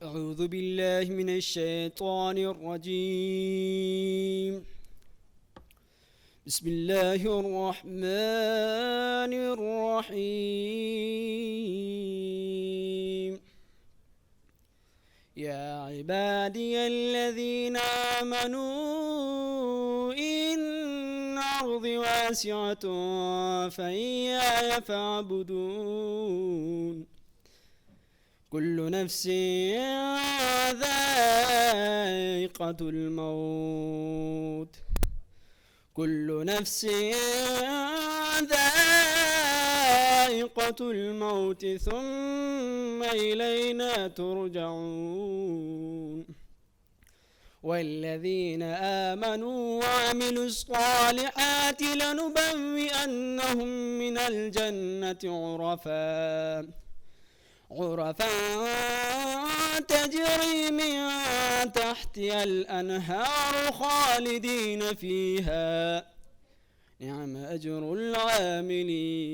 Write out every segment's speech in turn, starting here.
أعوذ بالله من الشيطان الرجيم. بسم الله الرحمن الرحيم. يا عبادي الذين آمنوا إن أرضي واسعة فإياي فاعبدون. كل نفس ذائقة الموت. كل نفس ذائقة الموت ثم إلينا ترجعون. والذين آمنوا وعملوا الصالحات لنبوئنهم من الجنة غرفا تجري من تحتها الأنهار خالدين فيها. نعم أجر العاملين.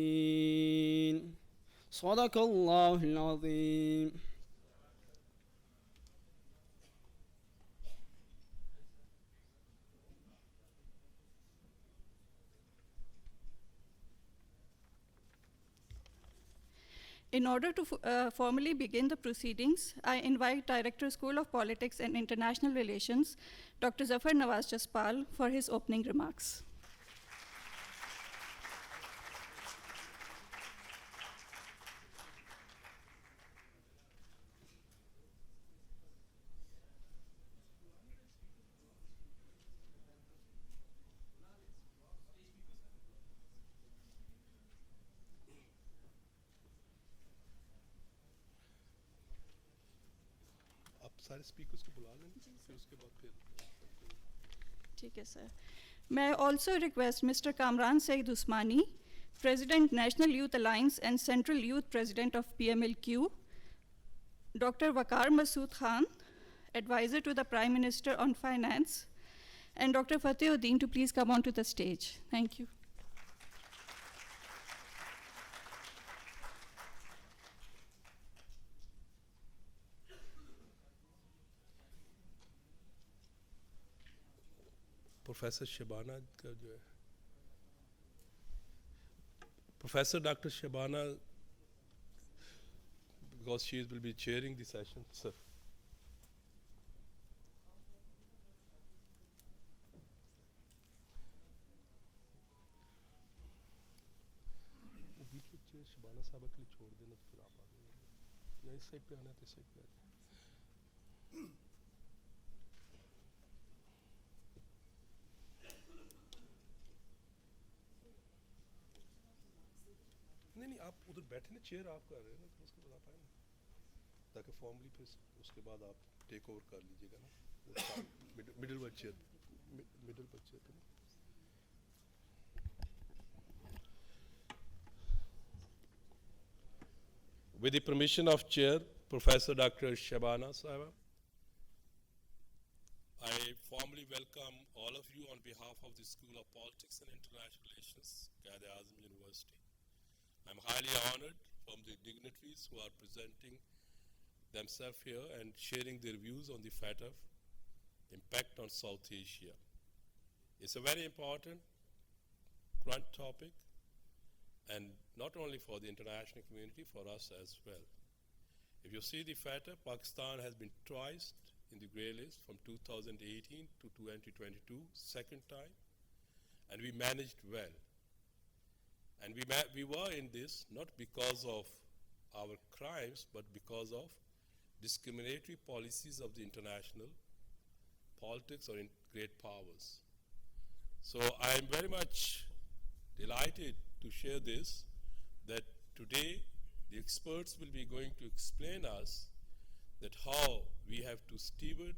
صدق الله العظيم. In order to formally begin the proceedings, I invite Director, School of Politics and International Relations, Dr. Zafar Nawaz Jaspal, for his opening remarks. سارے اسپیکرز کو بلا لیں پھر اس کے بعد پھر ٹھیک ہے سر. May I also request Mr. Kamran Saeed Usmani, President, National Youth Alliance and Central Youth President of PMLQ, Dr. Waqar Masood Khan, Advisor to the Prime Minister on Finance, and Dr. Fatehudeen to please come onto the stage. Thank you. Professor Shabana کا جو ہے professor doctor Shabana because she will be chairing the session, sir. بیچ میں شبانہ صاحبہ کے لیے چھوڑ دینا تو پھر آپ آ جائیں یا اس سائڈ پہ آنا تو اس سائڈ پہ آ جائیں. نہیں آپ ادھر بیٹھے نا چیئر آپ کر رہے ہیں نا تو اس کے بعد آپ آئیں نا تاکہ فارملی پھر اس کے بعد آپ ٹیک اوور کر لیجیے گا نا مڈل پر چیئر پہ نا. With the permission of Chair Professor Dr. Shabana Sahaba, I formally welcome all of you on behalf of the School of Politics and International Relations, Quaid-e-Azam University. I'm highly honored from the dignitaries who are presenting themselves here and sharing their views on the FATF impact on South Asia. It's a very important current topic, and not only for the international community, for us as well. If you see the FATF, Pakistan has been twice in the grey list from 2018 to 2022, second time, and we managed well. And we were in this not because of our crimes, but because of discriminatory policies of the international politics or in great powers. So I am very much delighted to share this, that today the experts will be going to explain us that how we have to steward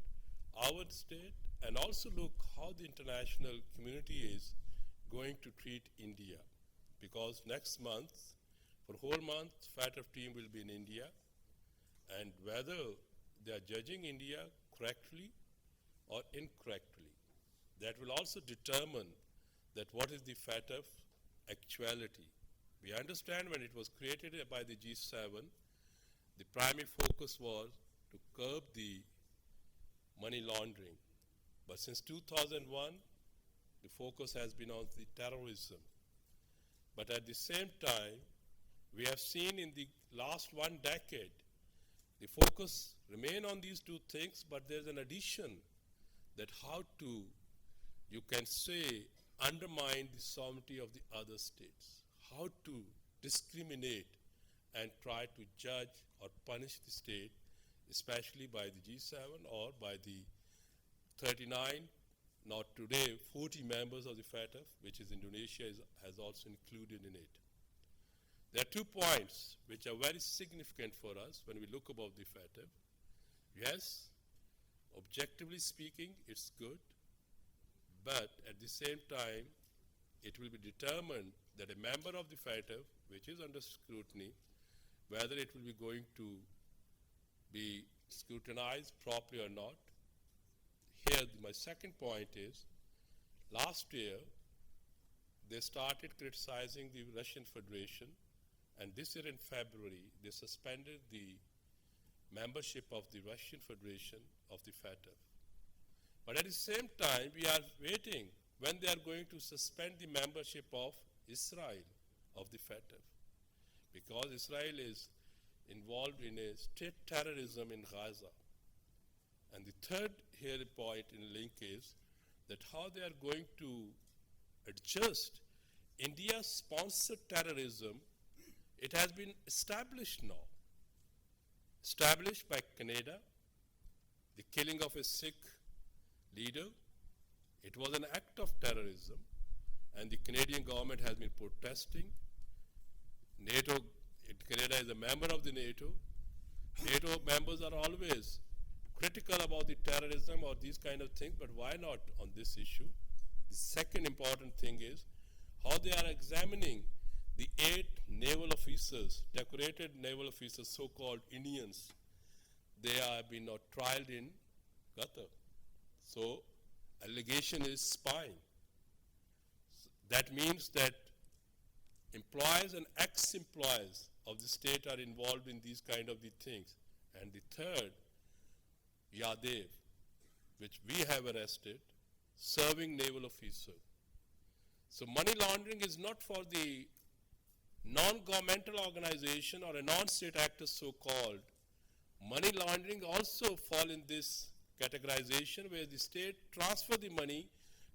our state and also look how the international community is going to treat India. Because next month, for whole month, FATF team will be in India, and whether they are judging India correctly or incorrectly, that will also determine that what is the FATF actuality. We understand when it was created by the G7, the primary focus was to curb the money laundering. But since 2001, the focus has been on the terrorism. But at the same time, we have seen in the last 1 decade, the focus remain on these two things, but there's an addition that how to, you can say, undermine the sovereignty of the other states, how to discriminate and try to judge or punish the state, especially by the G7 or by the 39, not today, 40 members of the FATF, which is Indonesia has also included in it. There are 2 points which are very significant for us when we look about the FATF. Yes, objectively speaking, it's good, but at the same time, it will be determined that a member of the FATF, which is under scrutiny, whether it will be going to be scrutinized properly or not. Here, my second point is, last year, they started criticizing the Russian Federation, and this year in February, they suspended the membership of the Russian Federation of the FATF. But at the same time, we are waiting when they are going to suspend the membership of Israel of the FATF, because Israel is involved in a state terrorism in Gaza. And the third here point in link is that how they are going to adjust India's sponsored terrorism. It has been established now, established by Canada, the killing of a Sikh leader. It was an act of terrorism, and the Canadian government has been protesting. NATO, Canada is a member of the NATO. NATO members are always critical about the terrorism or these kind of things, but why not on this issue? The second important thing is how they are examining the 8 naval officers, decorated naval officers, so-called Indians. They have been trialed in Qatar. So, allegation is spying. That means that employees and ex-employees of the state are involved in these kind of the things. And the third, Yadev, which we have arrested, serving naval officer. So money laundering is not for the non-governmental organization or a non-state actor so-called. Money laundering also fall in this categorization where the state transfer the money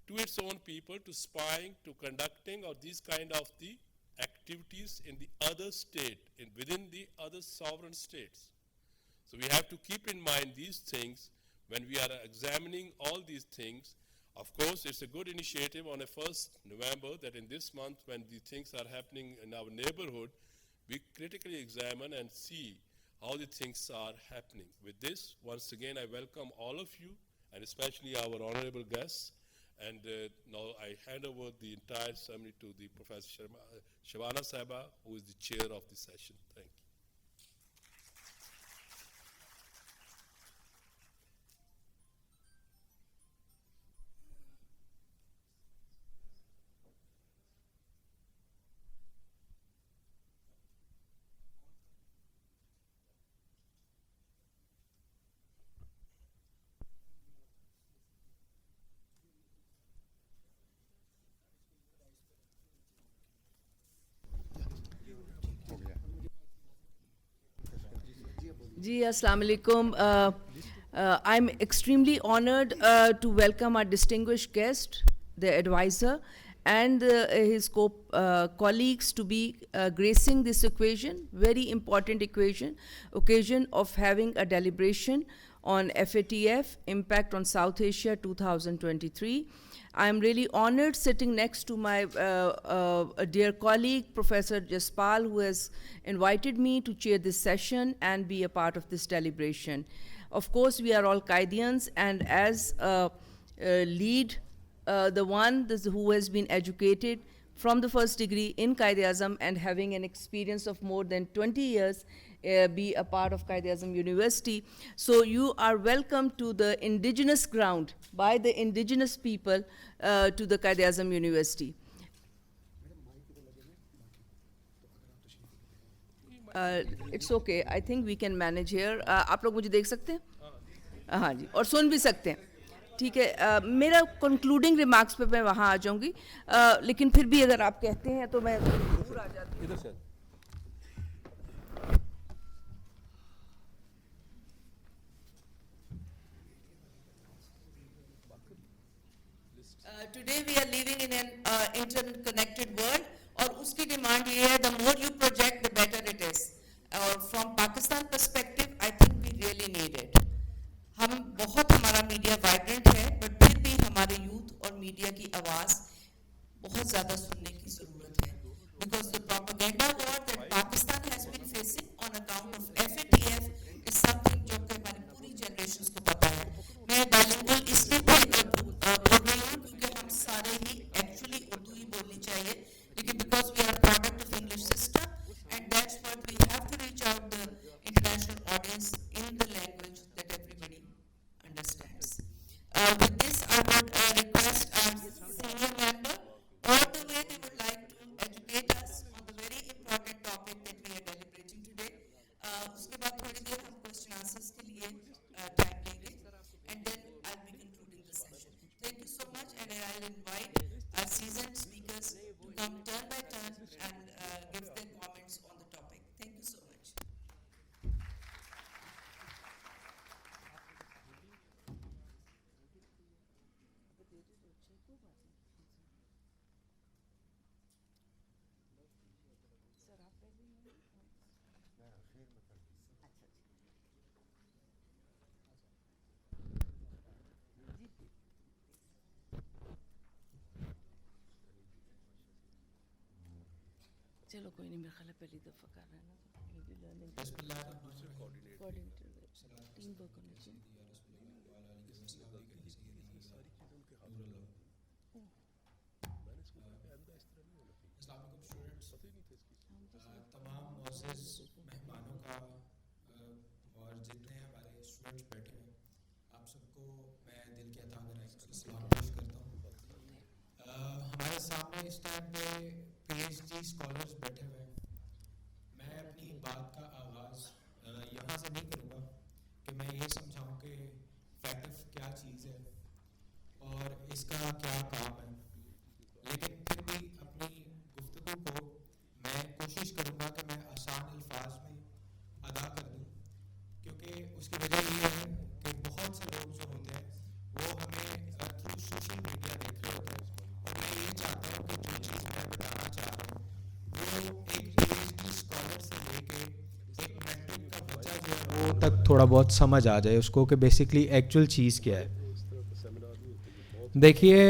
to its own people, to spying, to conducting, or these kind of the activities in the other state, within the other sovereign states. So we have to keep in mind these things when we are examining all these things. Of course, it's a good initiative on a 1st November that in this month when the things are happening in our neighborhood, we critically examine and see how the things are happening. With this, once again, I welcome all of you, and especially our honorable guests. And now I hand over the entire ceremony to the Professor Shabana Sahiba, who is the chair of the session. Thank you. Ji, Assalamu alaikum. I'm extremely honored to welcome our distinguished guest, the advisor, and his colleagues to be gracing this very important occasion of having a deliberation on FATF, Impact on South Asia 2023. I'm really honored sitting next to my a dear colleague, Professor Jaspal, who has invited me to chair this session and be a part of this deliberation. Of course, we are all Qaidians, and as lead, the one who has been educated from the first degree in Quaid-e-Azam and having an experience of more than 20 years, be a part of Quaid-e-Azam University. So you are welcome to the indigenous ground by the indigenous people to the Quaid-e-Azam University. It's okay, I think we can manage here. آپ لوگ مجھے دیکھ سکتے ہیں؟ ہاں جی, اور سن بھی سکتے ہیں. ٹھیک ہے, میرا کنکلوڈنگ ریمارکس پہ میں وہاں آ جاؤں گی, لیکن پھر بھی اگر آپ کہتے ہیں تو میں ضرور آ جاتی ہوں. Today we are living in an interconnected world, اور اس کی ڈیمانڈ یہ ہے the more you project the better it is. اور from Pakistan perspective I think we really need it. ہم بہت, ہمارا میڈیا وائبرنٹ ہے, بٹ پھر بھی ہمارے یوتھ اور میڈیا کی آواز بہت زیادہ سننے کی ضرورت ہے. Because the propaganda war that Pakistan has been facing on account of FATF is something جو کہ ہماری پوری جنریشنز کو پتا ہے. میں bilingual اس لیے بھی بول رہی ہوں کیونکہ ہم سارے ہی ایکچولی اردو ہی بولنی چاہیے, لیکن because we are product of English system and that's what we have to reach out the international audience in the language that everybody understands. With this, I would request our senior member, or the way they would like to educate us on the very important topic that we are deliberating today. Uske baad thodi der hum question answers ke liye time lenge, and then I'll be concluding the session. Thank you so much, and I'll invite our seasoned speakers to come turn by turn and give their comments on the topic. Thank you so much. چلو کوئی نہیں, میرا خیال ہے پہلی دفعہ کر رہے ہیں نا, ٹیم ورک کرنا چاہیے. تمام معزز مہمانوں کا اور جتنے ہمارے اسٹوڈنٹس بیٹھے ہیں, آپ سب کو میں دل کے عطا گرائی سے سلام پیش کرتا ہوں. ہمارے سامنے اس ٹائم پہ پی ایچ ڈی اسکالرس بیٹھے ہوئے ہیں. میں اپنی بات کا آغاز یہاں سے نہیں کروں گا کہ میں یہ سمجھاؤں کہ فیٹف کیا چیز ہے اور اس کا کیا کام ہے, لیکن پھر بھی اپنی گفتگو کو میں کوشش کروں گا کہ میں آسان الفاظ میں ادا کر دوں, کیونکہ اس کی وجہ یہ ہے کہ بہت سے لوگ جو ہوتے ہیں وہ ہمیں تھرو سوشل میڈیا دیکھ رہے ہوتے ہیں, اور میں یہ چاہتا ہوں کہ جو چیز میں بتانا چاہ رہا ہوں وہ ایک پی ایچ ڈی اسکالر سے لے کے ایک میٹرک کا بچہ جو ہے وہ تک تھوڑا بہت سمجھ آ جائے اس کو کہ بیسکلی ایکچوئل چیز کیا ہے. دیکھیے,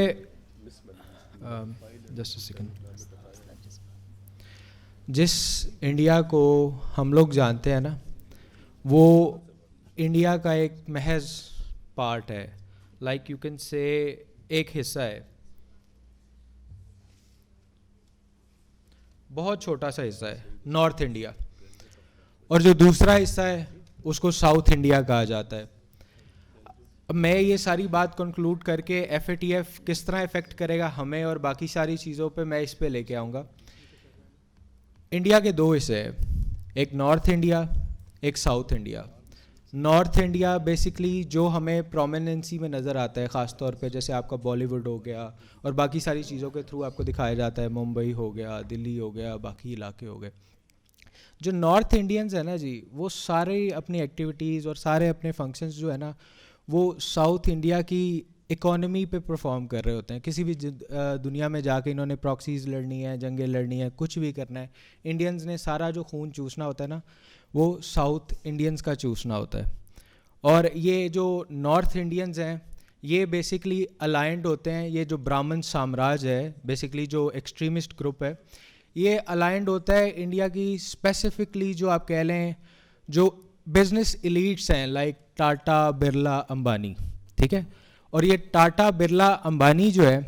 جسٹ اے سیکنڈ, جس انڈیا کو ہم لوگ جانتے ہیں نا, وہ انڈیا کا ایک محض پارٹ ہے, لائک یو کین سے ایک حصہ ہے, بہت چھوٹا سا حصہ ہے نارتھ انڈیا, اور جو دوسرا حصہ ہے اس کو ساؤتھ انڈیا کہا جاتا ہے. اب میں یہ ساری بات کنکلوڈ کر کے ایف اے ٹی ایف کس طرح افیکٹ کرے گا ہمیں اور باقی ساری چیزوں پہ میں اس پہ لے کے آؤں گا. انڈیا کے دو حصے ہیں, ایک نارتھ انڈیا, ایک south India. North India basically جو ہمیں پرومیننسی میں نظر آتا ہے, خاص طور پہ جیسے آپ کا بالی ووڈ ہو گیا اور باقی ساری چیزوں کے تھرو آپ کو دکھایا جاتا ہے, ممبئی ہو گیا, دلی ہو گیا, باقی علاقے ہو گئے. جو نارتھ انڈینز ہیں نا جی, وہ سارے اپنی ایکٹیویٹیز اور سارے اپنے فنکشنز جو ہے نا وہ ساؤتھ انڈیا کی اکانومی پہ پرفارم کر رہے ہوتے ہیں. کسی بھی دنیا میں جا کے انہوں نے پراکسیز لڑنی ہے, جنگیں لڑنی ہیں, کچھ بھی کرنا ہے, انڈینز نے سارا جو خون چوسنا ہوتا ہے نا وہ ساؤتھ انڈینز کا چوسنا ہوتا ہے. اور یہ جو نارتھ انڈینز ہیں یہ بیسکلی الائنڈ ہوتے ہیں, یہ جو برامن سامراج ہے بیسکلی جو ایکسٹریمسٹ گروپ ہے, یہ الائنڈ ہوتا ہے انڈیا کی اسپیسیفکلی جو آپ کہہ لیں جو بزنس ایلیٹس ہیں, لائک ٹاٹا, برلا, امبانی, ٹھیک ہے. اور یہ ٹاٹا, برلا, امبانی جو ہے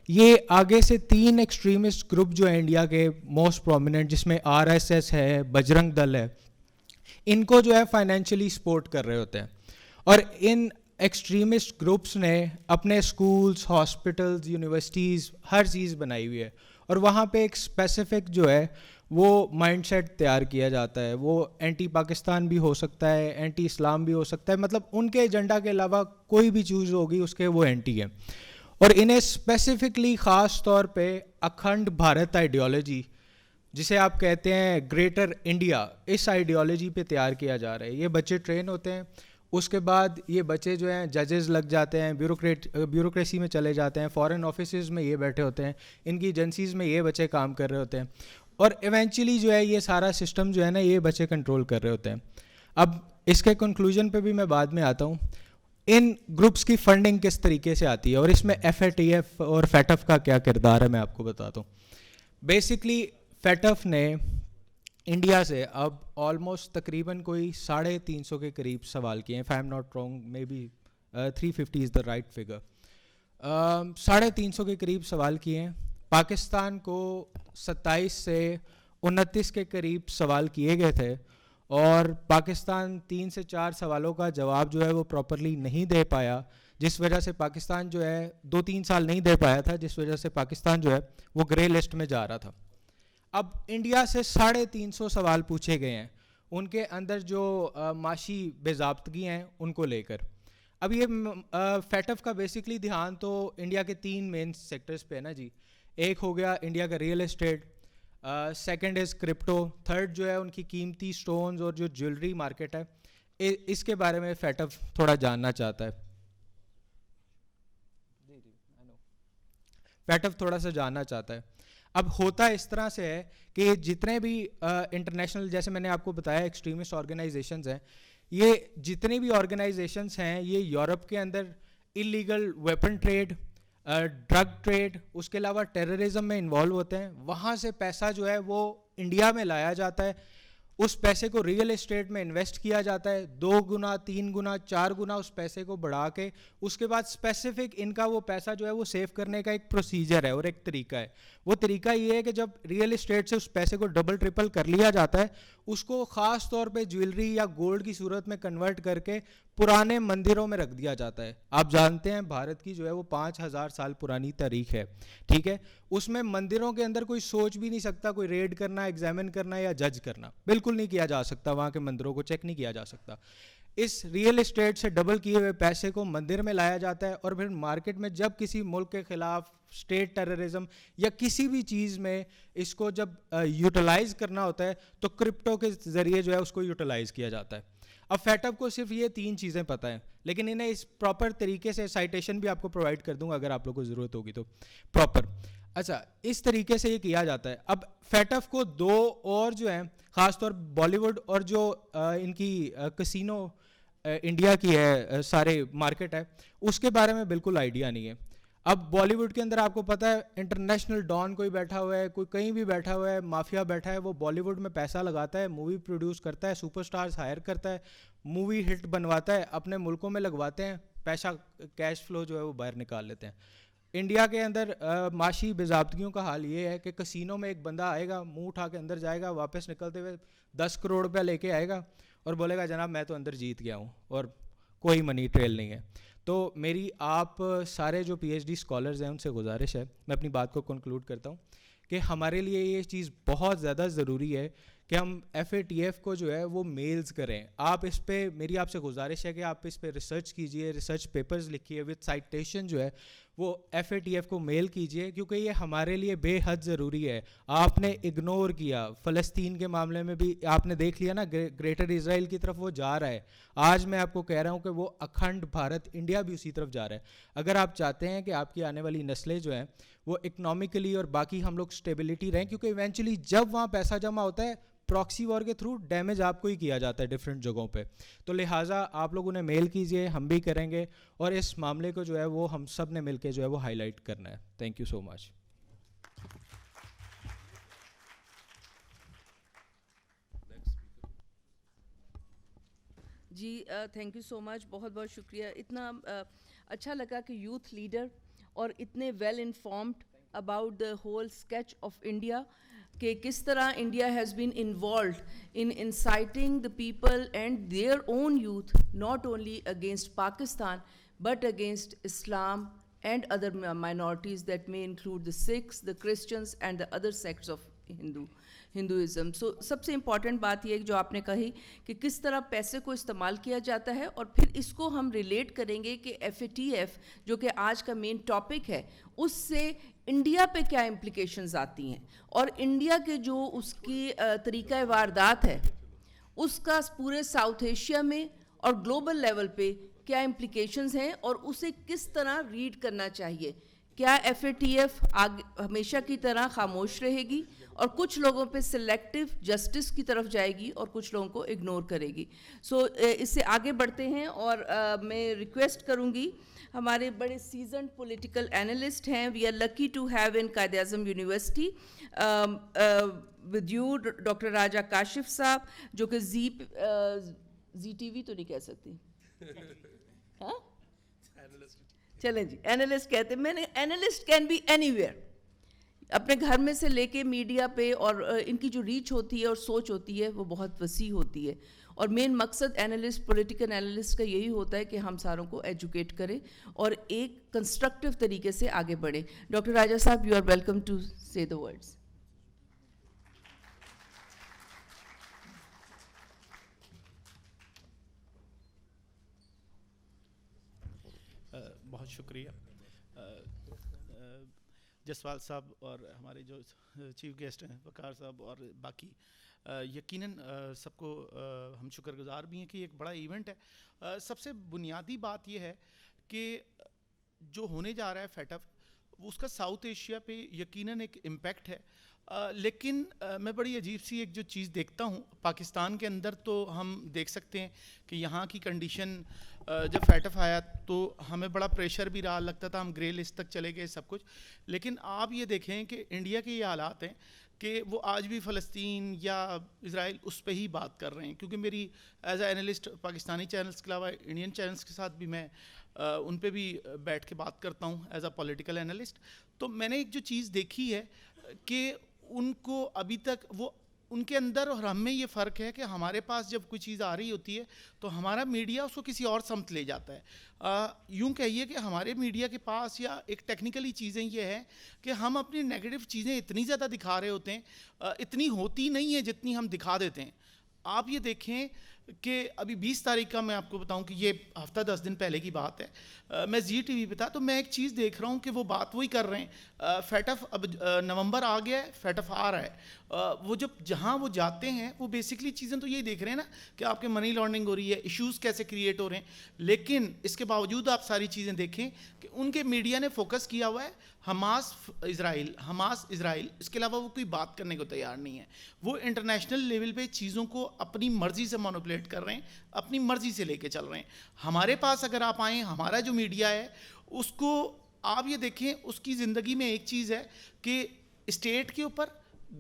یہ آگے سے تین ایکسٹریمسٹ گروپ جو ہیں انڈیا کے موسٹ پرومیننٹ, جس میں آر ایس ایس ہے, بجرنگ دل ہے, ان کو جو ہے فائنینشلی سپورٹ کر رہے ہوتے ہیں. اور ان ایکسٹریمسٹ گروپس نے اپنے اسکولس, ہاسپٹلز, یونیورسٹیز, ہر چیز بنائی ہوئی ہے, اور وہاں پہ ایک اسپیسیفک جو ہے وہ مائنڈ سیٹ تیار کیا جاتا ہے. وہ اینٹی پاکستان بھی ہو سکتا ہے, اینٹی اسلام بھی ہو سکتا ہے, مطلب ان کے ایجنڈا کے علاوہ کوئی بھی چیز ہوگی اس کے وہ اینٹی ہے. اور انہیں اسپیسیفکلی خاص طور پہ اکھنڈ بھارت آئیڈیالوجی جسے آپ کہتے ہیں گریٹر انڈیا, اس آئیڈیالوجی پہ تیار کیا جا رہا ہے. یہ بچے ٹرین ہوتے ہیں, اس کے بعد یہ بچے جو ہیں ججز لگ جاتے ہیں, بیوروکریسی میں چلے جاتے ہیں, فارن آفیسز میں یہ بیٹھے ہوتے ہیں, ان کی ایجنسیز میں یہ بچے کام کر رہے ہوتے ہیں, اور ایونچولی جو ہے یہ سارا سسٹم جو ہے نا یہ بچے کنٹرول کر رہے ہوتے ہیں. اب اس کے کنکلوژن پہ بھی میں بعد میں آتا ہوں. ان گروپس کی فنڈنگ کس طریقے سے آتی ہے اور اس میں ایف اے ٹی ایف اور فیٹف کا کیا کردار ہے میں آپ کو بتاتا ہوں. بیسکلی فیٹف نے انڈیا سے اب آلموسٹ تقریباً کوئی 350 کے قریب سوال کیے ہیں. If I am not wrong may be 350 is the right figure. 350 کے قریب سوال کیے ہیں. پاکستان کو 27 سے 29 کے قریب سوال کیے گئے تھے اور پاکستان 3 سے 4 سوالوں کا جواب جو ہے وہ پراپرلی نہیں دے پایا, جس وجہ سے پاکستان جو ہے 2-3 سال نہیں دے پایا تھا, جس وجہ سے پاکستان جو ہے وہ گرے لسٹ میں جا رہا تھا. اب انڈیا سے 350 سوال پوچھے گئے ہیں ان کے اندر جو معاشی بے ضابطگی ہیں ان کو لے کر. اب یہ فیٹف کا بیسکلی دھیان تو انڈیا کے 3 مین سیکٹرز پہ ہے نا جی. ایک ہو گیا انڈیا کا real estate, second is crypto, third جو ہے ان کی قیمتی سٹونز اور جو جیولری مارکیٹ ہے, اس کے بارے میں فیٹف تھوڑا جاننا چاہتا ہے. فیٹف تھوڑا سا جاننا چاہتا ہے. اب ہوتا اس طرح سے ہے کہ جتنے بھی انٹرنیشنل, جیسے میں نے آپ کو بتایا ایکسٹریمسٹ آرگنائزیشنز ہیں, یہ جتنے بھی آرگنائزیشنز ہیں یہ یورپ کے اندر illegal weapon trade, drug trade, اس کے علاوہ ٹیررزم میں انوالو ہوتے ہیں. وہاں سے پیسہ جو ہے وہ انڈیا میں لایا جاتا ہے, اس پیسے کو ریئل اسٹیٹ میں انویسٹ کیا جاتا ہے, 2 گنا 3 گنا 4 گنا اس پیسے کو بڑھا کے اس کے بعد اسپیسیفک ان کا وہ پیسہ جو ہے وہ سیو کرنے کا ایک پروسیجر ہے اور ایک طریقہ ہے. وہ طریقہ یہ ہے کہ جب ریئل اسٹیٹ سے اس پیسے کو ڈبل ٹرپل کر لیا جاتا ہے, اس کو خاص طور پہ جیولری یا گولڈ کی صورت میں کنورٹ کر کے پرانے مندروں میں رکھ دیا جاتا ہے. آپ جانتے ہیں بھارت کی جو ہے وہ 5000 سال پرانی تاریخ ہے, ٹھیک ہے. اس میں مندروں کے اندر کوئی سوچ بھی نہیں سکتا کوئی ریڈ کرنا, ایگزامن کرنا یا جج کرنا, بالکل نہیں کیا جا سکتا. وہاں کے مندروں کو چیک نہیں کیا جا سکتا. اس ریئل اسٹیٹ سے ڈبل کیے ہوئے پیسے کو مندر میں لایا جاتا ہے اور پھر مارکیٹ میں جب کسی ملک کے خلاف اسٹیٹ ٹیررزم یا کسی بھی چیز میں اس کو جب یوٹیلائز کرنا ہوتا ہے تو کرپٹو کے ذریعے جو ہے اس کو یوٹیلائز کیا جاتا ہے. اب فیٹف کو صرف یہ 3 چیزیں پتہ ہیں, لیکن انہیں اس پراپر طریقے سے سائٹیشن بھی آپ کو پرووائڈ کر دوں گا اگر آپ لوگوں کو ضرورت ہوگی تو پراپر. اچھا, اس طریقے سے یہ کیا جاتا ہے. اب فیٹف کو 2 اور جو ہیں خاص طور بالی ووڈ اور جو ان کی کسینو انڈیا کی ہے سارے مارکیٹ ہے, اس کے بارے میں بالکل آئیڈیا نہیں ہے. اب بالی ووڈ کے اندر آپ کو پتہ ہے انٹرنیشنل ڈان کوئی بیٹھا ہوا ہے, کوئی کہیں بھی بیٹھا ہوا ہے, مافیا بیٹھا ہے, وہ بالی ووڈ میں پیسہ لگاتا ہے, مووی پروڈیوس کرتا ہے, سپر سٹارز ہائر کرتا ہے, مووی ہٹ بنواتا ہے, اپنے ملکوں میں لگواتے ہیں, پیسہ کیش فلو جو ہے وہ باہر نکال لیتے ہیں. انڈیا کے اندر معاشی بے ضابطگیوں کا حال یہ ہے کہ کسینوں میں ایک بندہ آئے گا, منہ اٹھا کے اندر جائے گا, واپس نکلتے ہوئے 10 کروڑ روپیہ لے کے آئے گا اور بولے گا جناب میں تو اندر جیت گیا ہوں اور کوئی منی ٹریل نہیں ہے. تو میری آپ سارے جو پی ایچ ڈی اسکالرز ہیں ان سے گزارش ہے, میں اپنی بات کو کنکلوڈ کرتا ہوں, کہ ہمارے لیے یہ چیز بہت زیادہ ضروری ہے کہ ہم ایف اے ٹی ایف کو جو ہے وہ میلز کریں. آپ اس پہ, میری آپ سے گزارش ہے کہ آپ اس پہ ریسرچ کیجئے, ریسرچ پیپرز لکھیے وتھ سائٹیشن جو ہے وہ ایف اے ٹی ایف کو میل کیجئے, کیونکہ یہ ہمارے لیے بے حد ضروری ہے. آپ نے اگنور کیا, فلسطین کے معاملے میں بھی آپ نے دیکھ لیا نا, گریٹر اسرائیل کی طرف وہ جا رہا ہے. آج میں آپ کو کہہ رہا ہوں کہ وہ اکھنڈ بھارت انڈیا بھی اسی طرف جا رہا ہے. اگر آپ چاہتے ہیں کہ آپ کی آنے والی نسلیں جو ہیں وہ اکنامکلی اور باقی ہم لوگ اسٹیبلٹی رہیں, کیونکہ ایونچولی جب وہاں پیسہ جمع ہوتا ہے پراکسی وار کے تھرو ڈیمیج آپ کو ہی کیا جاتا ہے ڈفرینٹ جگہوں پہ. تو لہٰذا آپ لوگ انہیں میل کیجئے, ہم بھی کریں گے, اور اس معاملے کو جو ہے وہ ہم سب نے مل کے جو ہے وہ ہائی لائٹ کرنا ہے. Thank you so much. جی تھینک یو سو مچ, بہت بہت شکریہ. اتنا اچھا لگا کہ یوتھ لیڈر اور اتنے well informed about the whole sketch of India, کہ کس طرح India has been involved in inciting the people and their own youth not only against Pakistan but against Islam and other minorities that may include the Sikhs, the Christians and the other sects of Hindu. Hinduism. So سب سے important بات یہ جو آپ نے کہی کہ کس طرح پیسے کو استعمال کیا جاتا ہے, اور پھر اس کو ہم ریلیٹ کریں گے کہ FATF جو کہ آج کا مین ٹاپک ہے, اس سے انڈیا پہ کیا امپلیکیشنز آتی ہیں, اور انڈیا کے جو اس کی طریقہ واردات ہے اس کا پورے ساؤتھ ایشیا میں اور گلوبل لیول پہ کیا امپلیکیشنز ہیں, اور اسے کس طرح ریڈ کرنا چاہیے. کیا FATF ہمیشہ کی طرح خاموش رہے گی اور کچھ لوگوں پہ سلیکٹو جسٹس کی طرف جائے گی اور کچھ لوگوں کو اگنور کرے گی. سو اس سے آگے بڑھتے ہیں, اور میں ریکویسٹ کروں گی ہمارے بڑے سیزنڈ پولیٹیکل اینالسٹ ہیں. We are lucky to have in Quaid Azam university with you doctor Raja Kashif Sahib, جو کہ زی ٹی وی تو نہیں کہہ سکتی, ہاں چلیں جی اینالسٹ کہتے ہیں. میں نے analyst can be anywhere, اپنے گھر میں سے لے کے میڈیا پہ, اور ان کی جو ریچ ہوتی ہے اور سوچ ہوتی ہے وہ بہت وسیع ہوتی ہے, اور مین مقصد اینالسٹ پولیٹیکل اینالسٹ کا یہی ہوتا ہے کہ ہم ساروں کو ایجوکیٹ کریں اور ایک کنسٹرکٹیو طریقے سے آگے بڑھیں. ڈاکٹر راجہ صاحب, یو آر ویلکم ٹو سے دا ورڈز. بہت شکریہ جسوال صاحب اور ہمارے جو چیف گیسٹ ہیں وقار صاحب اور باقی. یقیناً سب کو ہم شکر گزار بھی ہیں کہ یہ ایک بڑا ایونٹ ہے. سب سے بنیادی بات یہ ہے کہ جو ہونے جا رہا ہے FATF, اس کا ساؤتھ ایشیا پہ یقیناً ایک امپیکٹ ہے. لیکن میں بڑی عجیب سی ایک جو چیز دیکھتا ہوں پاکستان کے اندر, تو ہم دیکھ سکتے ہیں کہ یہاں کی کنڈیشن جب FATF آیا تو ہمیں بڑا پریشر بھی رہا, لگتا تھا ہم گرے لسٹ تک چلے گئے سب کچھ. لیکن آپ یہ دیکھیں کہ انڈیا کے یہ حالات ہیں کہ وہ آج بھی فلسطین یا اسرائیل اس پہ ہی بات کر رہے ہیں. کیونکہ میری as a analyst Pakistani channels کے علاوہ انڈین چینلز کے ساتھ بھی میں ان پہ بھی بیٹھ کے بات کرتا ہوں ایز اے پولیٹیکل اینالسٹ. تو میں نے ایک جو چیز دیکھی ہے کہ ان کو ابھی تک وہ ان کے اندر اور ہم میں یہ فرق ہے کہ ہمارے پاس جب کوئی چیز آ رہی ہوتی ہے تو ہمارا میڈیا اس کو کسی اور سمت لے جاتا ہے. یوں کہیے کہ ہمارے میڈیا کے پاس یا ایک ٹیکنیکلی چیزیں یہ ہیں کہ ہم اپنی نیگیٹو چیزیں اتنی زیادہ دکھا رہے ہوتے ہیں, اتنی ہوتی نہیں ہیں جتنی ہم دکھا دیتے ہیں. آپ یہ دیکھیں کہ ابھی 20 تاریخ کا میں آپ کو بتاؤں کہ یہ ہفتہ 10 دن پہلے کی بات ہے, میں زی ٹی وی پہ تھا, تو میں ایک چیز دیکھ رہا ہوں کہ وہ بات وہی کر رہے ہیں. FATF اب نومبر آ گیا ہے, FATF آ رہا ہے. وہ جب جہاں وہ جاتے ہیں وہ بیسکلی چیزیں تو یہی دیکھ رہے ہیں نا کہ آپ کے منی لانڈرنگ ہو رہی ہے, ایشوز کیسے کریٹ ہو رہے ہیں. لیکن اس کے باوجود آپ ساری چیزیں دیکھیں کہ ان کے میڈیا نے فوکس کیا ہوا ہے حماس اسرائیل, اس کے علاوہ وہ کوئی بات کرنے کو تیار نہیں ہے. وہ انٹرنیشنل لیول پہ چیزوں کو اپنی مرضی سے مینوپولیٹ کر رہے ہیں, اپنی مرضی سے لے کے چل رہے ہیں. ہمارے پاس اگر آپ آئیں, ہمارا جو میڈیا ہے اس کو آپ یہ دیکھیں, اس کی زندگی میں ایک چیز ہے کہ اسٹیٹ کے اوپر,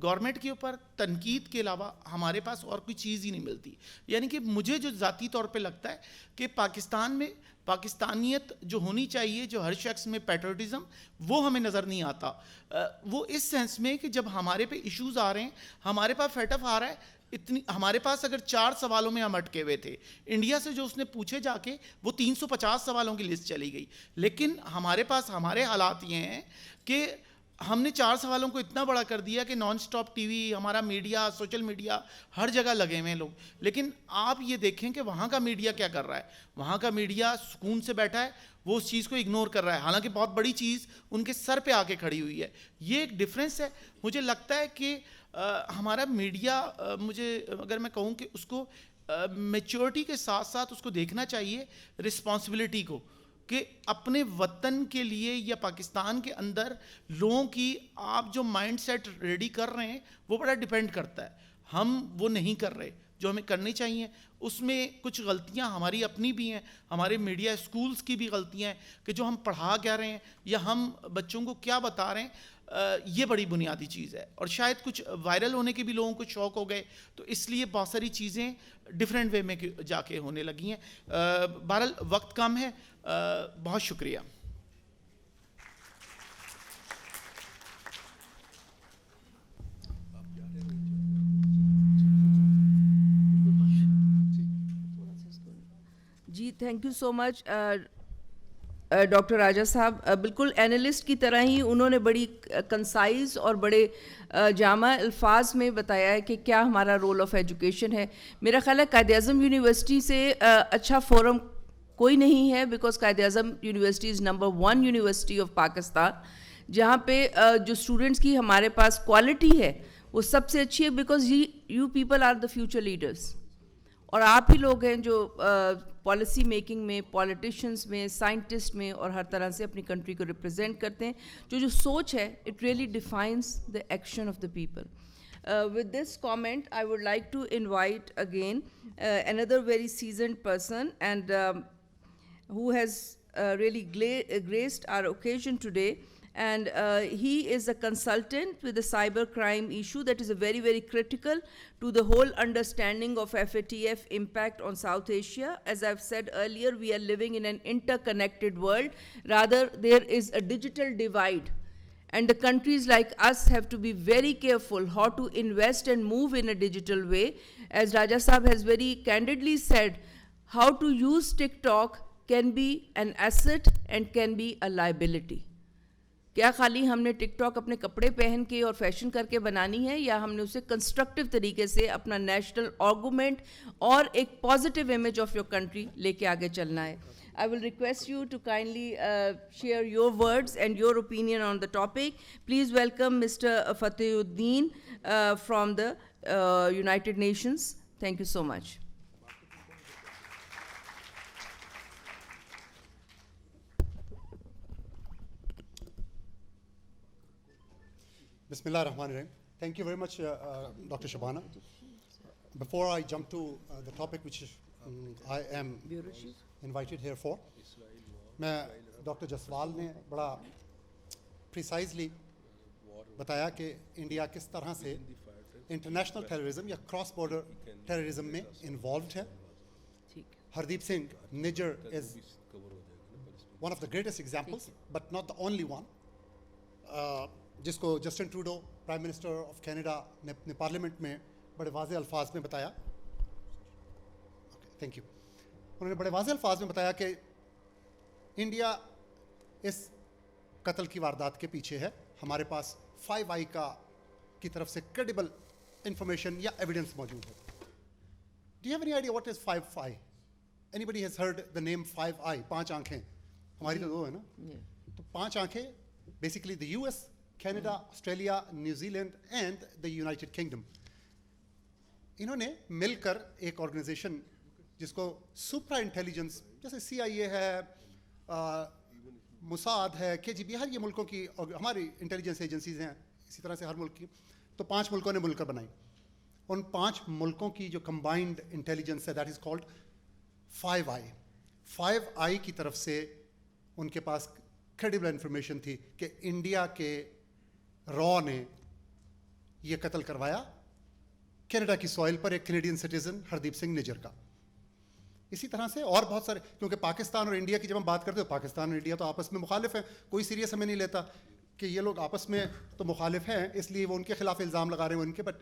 گورنمنٹ کے اوپر تنقید کے علاوہ ہمارے پاس اور کوئی چیز ہی نہیں ملتی. یعنی کہ مجھے جو ذاتی طور پہ لگتا ہے کہ پاکستان میں پاکستانیت جو ہونی چاہیے, جو ہر شخص میں پیٹریوٹزم, وہ ہمیں نظر نہیں آتا. وہ اس سینس میں کہ جب ہمارے پہ ایشوز آ رہے ہیں, ہمارے پاس FATF آ رہا ہے, ہمارے پاس اگر 4 سوالوں میں ہم اٹکے ہوئے تھے, انڈیا سے جو اس نے پوچھے جا کے وہ 350 سوالوں کی لسٹ چلی گئی. لیکن ہمارے پاس ہمارے حالات یہ ہیں کہ ہم نے 4 سوالوں کو اتنا بڑا کر دیا کہ نان سٹاپ ٹی وی, ہمارا میڈیا, سوشل میڈیا, ہر جگہ لگے ہوئے ہیں لوگ. لیکن آپ یہ دیکھیں کہ وہاں کا میڈیا کیا کر رہا ہے. وہاں کا میڈیا سکون سے بیٹھا ہے, وہ اس چیز کو اگنور کر رہا ہے, حالانکہ بہت بڑی چیز ان کے سر پہ آ کے کھڑی ہوئی ہے. یہ ایک ڈفرینس ہے. مجھے لگتا ہے کہ ہمارا میڈیا, مجھے اگر میں کہوں کہ اس کو میچورٹی کے ساتھ ساتھ اس کو دیکھنا چاہیے رسپانسبلٹی کو, کہ اپنے وطن کے لیے یا پاکستان کے اندر لوگوں کی آپ جو مائنڈ سیٹ ریڈی کر رہے ہیں وہ بڑا ڈیپینڈ کرتا ہے. ہم وہ نہیں کر رہے جو ہمیں کرنی چاہیے. اس میں کچھ غلطیاں ہماری اپنی بھی ہیں, ہمارے میڈیا اسکولز کی بھی غلطیاں ہیں کہ جو ہم پڑھا کیا رہے ہیں یا ہم بچوں کو کیا بتا رہے ہیں. یہ بڑی بنیادی چیز ہے. اور شاید کچھ وائرل ہونے کے بھی لوگوں کو شوق ہو گئے, تو اس لیے بہت ساری چیزیں ڈفرینٹ وے میں جا کے ہونے لگی ہیں. بہرحال وقت کم ہے. بہت شکریہ. جی thank you so much. Doctor Raja صاحب بالکل اینالسٹ کی طرح ہی انہوں نے بڑی کنسائز اور بڑے جامع الفاظ میں بتایا ہے کہ کیا ہمارا رول آف ایجوکیشن ہے. میرا خیال ہے قائد اعظم یونیورسٹی سے اچھا فورم کوئی نہیں ہے, because Quaid Azam university is number 1 university of Pakistan, جہاں پہ جو اسٹوڈنٹس کی ہمارے پاس کوالٹی ہے وہ سب سے اچھی ہے, because you people are the future leaders, اور آپ ہی لوگ ہیں جو پالیسی میکنگ میں, پولیٹیشنس میں, سائنٹسٹ میں اور ہر طرح سے اپنی کنٹری کو ریپرزینٹ کرتے ہیں. جو سوچ ہے it really defines the action of the people. With this comment, I would like to invite again another very seasoned person and who has really graced our occasion today. And he is a consultant with the cybercrime issue that is a very, very critical to the whole understanding of FATF impact on South Asia. As I've said earlier, we are living in an interconnected world. Rather, there is a digital divide. And the countries like us have to be very careful how to invest and move in a digital way. As Raja Saab has very candidly said, how to use TikTok can be an asset and can be a liability. کیا خالی ہم نے ٹک talk اپنے کپڑے پہن کے اور fashion کر کے بنانی ہے, یا ہم نے اسے کنسٹرکٹیو طریقے سے اپنا نیشنل آرگومنٹ اور ایک positive image of your country لے کے آگے چلنا ہے. I will request you to kindly share your words and your opinion on the topic. Please welcome Mr. Fatehudeen from the United Nations. Thank you so much. Bismillah ar-Rahman ar-Rahim. Thank you very much, Dr. Shabana. Before I jump to the topic which I am invited here for, میں doctor Jaswal نے بڑا precisely بتایا کہ India کس طرح سے international terrorism یا cross border terrorism میں انوالوڈ ہے. ہردیپ سنگھ نجر is one of the greatest examples but not the only one, جس کو Justin Trudeau prime minister of Canada نے اپنے پارلیمنٹ میں بڑے واضح الفاظ میں بتایا. Thank you. انہوں نے بڑے واضح الفاظ میں بتایا کہ انڈیا اس قتل کی واردات کے پیچھے ہے. ہمارے پاس 5 آئی کی طرف سے کریڈیبل انفارمیشن یا ایویڈنس موجود ہے. Do you have any idea what is 5 eye? Anybody has heard the name 5 eye? 5 آنکھیں. ہماری تو 2 ہے نا. تو 5 آنکھیں basically the U S, Canada, Australia, New Zealand and the United kingdom. انہوں نے مل کر ایک آرگنائزیشن جس کو سپرا انٹیلیجنس, جیسے CIA ہے, موساد ہے, KGB, ہر یہ ملکوں کی ہماری انٹیلیجنس ایجنسیز ہیں, اسی طرح سے ہر ملک کی, تو 5 ملکوں نے مل کر بنائی. ان 5 ملکوں کی جو کمبائنڈ انٹیلیجنس ہے دیٹ از کالڈ 5 آئی. 5 آئی کی طرف سے ان کے پاس کریڈیبل انفارمیشن تھی کہ انڈیا کے را نے یہ قتل کروایا کینیڈا کی سوائل پر ایک کینیڈین سٹیزن ہردیپ سنگھ نجر کا. اسی طرح سے اور بہت سارے, کیونکہ پاکستان اور انڈیا کی جب ہم بات کرتے ہیں, پاکستان اور انڈیا تو آپس میں مخالف ہیں, کوئی سیریس ہمیں نہیں لیتا کہ یہ لوگ آپس میں تو مخالف ہیں اس لیے وہ ان کے خلاف الزام لگا رہے ہیں ان کے, بٹ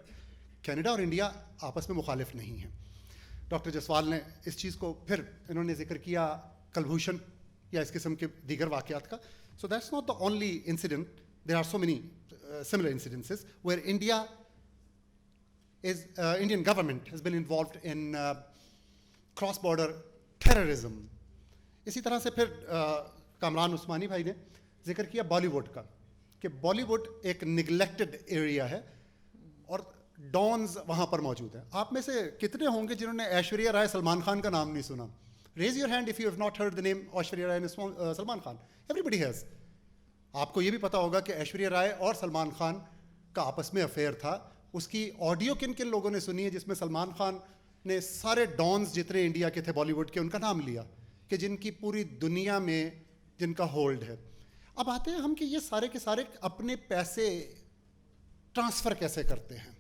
کینیڈا اور انڈیا آپس میں مخالف نہیں ہیں. ڈاکٹر جسوال نے اس چیز کو پھر انہوں نے ذکر کیا کلبھوشن یا اس قسم کے دیگر واقعات کا. So that's not the only incident, there are so many similar incidences where Indian government has been involved in cross-border terrorism. اسی طرح سے پھر کامران عثمانی بھائی نے ذکر کیا بالی ووڈ کا, کہ بالی ووڈ ایک نگلیکٹڈ ایریا ہے اور ڈانز وہاں پر موجود ہیں. آپ میں سے کتنے ہوں گے جنہوں نے ایشوریہ رائے سلمان خان کا نام نہیں سنا؟ Raise your hand if you have not heard the name Aishwarya Rai and Salman Khan. Everybody has. آپ کو یہ بھی پتا ہوگا کہ ایشوریہ رائے اور سلمان خان کا آپس میں افیئر تھا. اس کی آڈیو کن کن لوگوں نے سنی ہے جس میں سلمان خان نے سارے ڈانز جتنے انڈیا کے تھے بالی ووڈ کے ان کا نام لیا, کہ جن کی پوری دنیا میں جن کا ہولڈ ہے. اب آتے ہیں ہم کہ یہ سارے کے سارے اپنے پیسے ٹرانسفر کیسے کرتے ہیں.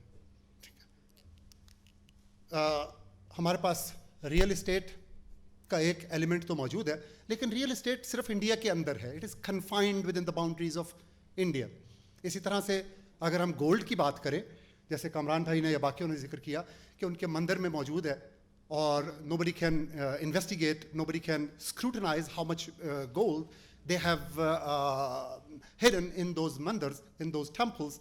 ہمارے پاس ریئل اسٹیٹ کا ایک ایلیمنٹ تو موجود ہے, لیکن ریئل اسٹیٹ صرف انڈیا کے اندر ہے. It is confined with in the boundaries of India. اسی طرح سے اگر ہم گولڈ کی بات کریں, جیسے کامران بھائی نے یا باقیوں نے ذکر کیا کہ ان کے مندر میں موجود ہے or nobody can investigate, nobody can scrutinize how much gold they have hidden in those mandars, in those temples.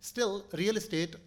still real estate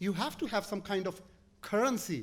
You have to have some kind of currency.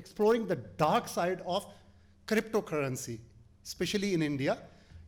exploring the dark side of cryptocurrency, especially in India.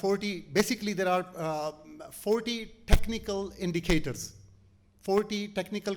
40, basically there are 40 technical indicators, 40 technical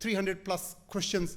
300 plus questions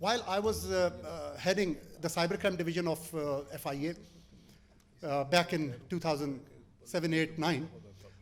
While I was heading the cybercrime division of FIA back in 2007, 8, 9,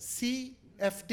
CFT,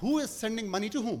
who is sending money to whom.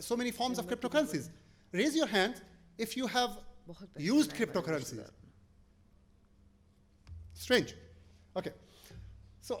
so many forms of cryptocurrencies. Raise your hands if you have used cryptocurrencies. Strange. Okay. So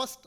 1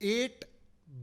$8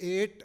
$8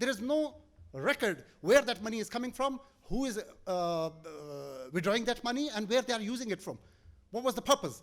There is no record where that money is coming from, who is withdrawing that money, and where they are using it from. What was the purpose?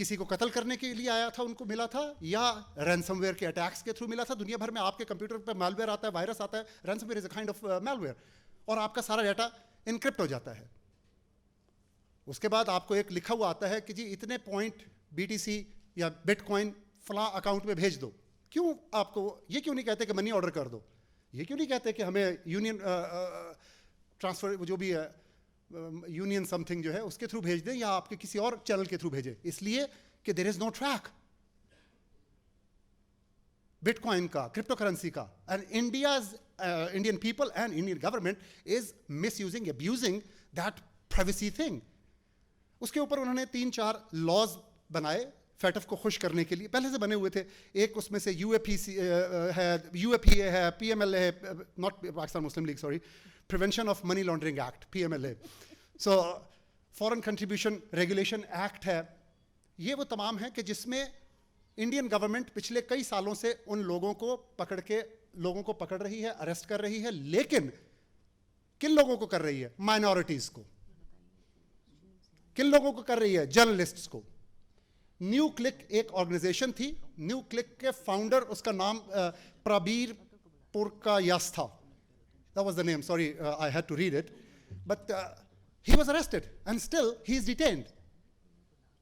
کسی کو قتل کرنے کے لیے آیا تھا ان کو ملا تھا, یا رینسم ویئر کے اٹیکس کے تھرو ملا تھا. دنیا بھر میں آپ کے کمپیوٹر پہ مال ویئر آتا ہے, وائرس آتا ہے, ransom where is a kind of mall where, اور آپ کا سارا ڈیٹا انکرپٹ ہو جاتا ہے. اس کے بعد آپ کو ایک لکھا ہوا آتا ہے کہ جی اتنے پوائنٹ BTC یا بٹ کوائن فلاں اکاؤنٹ میں بھیج دو. کیوں آپ کو یہ کیوں نہیں کہتے کہ منی آرڈر کر دو؟ یہ کیوں نہیں کہتے کہ ہمیں یونین ٹرانسفر جو بھی ہے یونین سم تھنگ جو ہے اس کے تھرو بھیج دیں, یا آپ کے کسی اور چینل کے تھرو بھیجیں؟ اس لیے کہ there is no track bitcoin کا, کرپٹو کرنسی کا. And Indian people and Indian government is misusing, abusing that privacy thing. اس کے اوپر انہوں نے 3-4 لاز بنائے فیٹف کو خوش کرنے کے لیے, پہلے سے بنے ہوئے تھے. ایک اس میں سے UAPC ہے, UAPA ہے, PMLA ہے, not Pakistan Muslim league, sorry, prevention of money laundering act, PMLA. So foreign contribution regulation act ہے. یہ وہ تمام ہیں کہ جس میں انڈین گورنمنٹ پچھلے کئی سالوں سے ان لوگوں کو پکڑ رہی ہے, اریسٹ کر رہی ہے. لیکن کن لوگوں کو کر رہی ہے؟ مائنورٹیز کو. کن لوگوں کو کر رہی ہے؟ جرنلسٹس کو. نیو کلک ایک آرگنائزیشن تھی, نیو کلک کے فاؤنڈر, اس کا نام پرابیر پورکایاس تھا. That was the name, sorry, I had to read it. But he was arrested and still he is detained.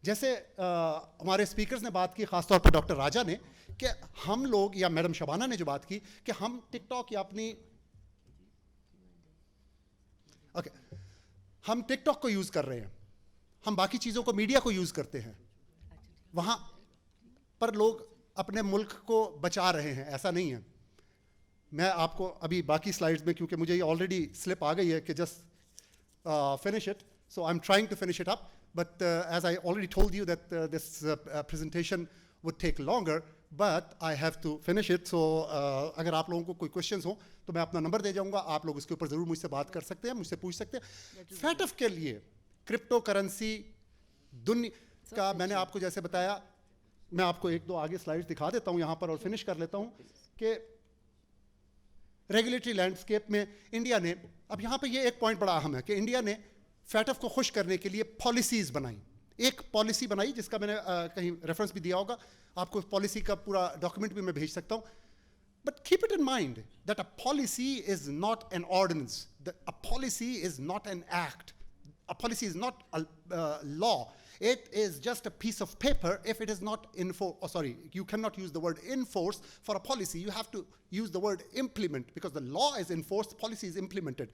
جیسے ہمارے اسپیکرز نے بات کی, خاص طور پر ڈاکٹر راجا نے, کہ ہم لوگ, یا میڈم شبانہ نے جو بات کی کہ ہم ٹک ٹاک یا اپنی ہم ٹک ٹاک کو یوز کر رہے ہیں, ہم باقی چیزوں کو, میڈیا کو یوز کرتے ہیں, وہاں پر لوگ اپنے ملک کو بچا رہے ہیں. ایسا نہیں ہے. میں آپ کو ابھی باقی سلائڈز میں, کیونکہ مجھے یہ آلریڈی سلپ آ گئی ہے کہ just finish it, so I am trying to finish it up, but as I already told you that this presentation would take longer, but I have to finish it. So اگر آپ لوگوں کو کوئی questions ہوں تو میں اپنا number دے جاؤں گا, آپ لوگ اس کے اوپر ضرور مجھ سے بات کر سکتے ہیں, مجھ سے پوچھ سکتے ہیں. فیٹف کے لیے کرپٹو کرنسی دنیا کا, میں نے آپ کو جیسے بتایا, میں آپ کو 1-2 آگے سلائڈز دکھا دیتا ہوں یہاں پر اور فنش کر لیتا ہوں, کہ ریگولیٹری لینڈسکیپ میں انڈیا نے, اب یہاں پہ یہ ایک پوائنٹ بڑا اہم ہے کہ انڈیا نے فیٹف کو خوش کرنے کے لیے پالیسیز بنائی. ایک پالیسی بنائی جس کا میں نے کہیں ریفرنس بھی دیا ہوگا, آپ کو پالیسی کا پورا ڈاکومنٹ بھی میں بھیج سکتا ہوں. But keep it in mind that a policy is not an ordinance, a policy is not an act, a policy is not law. It is just a piece of paper if it is not you cannot use the word enforce for a policy. You have to use the word implement, because the law is enforced, policy is implemented.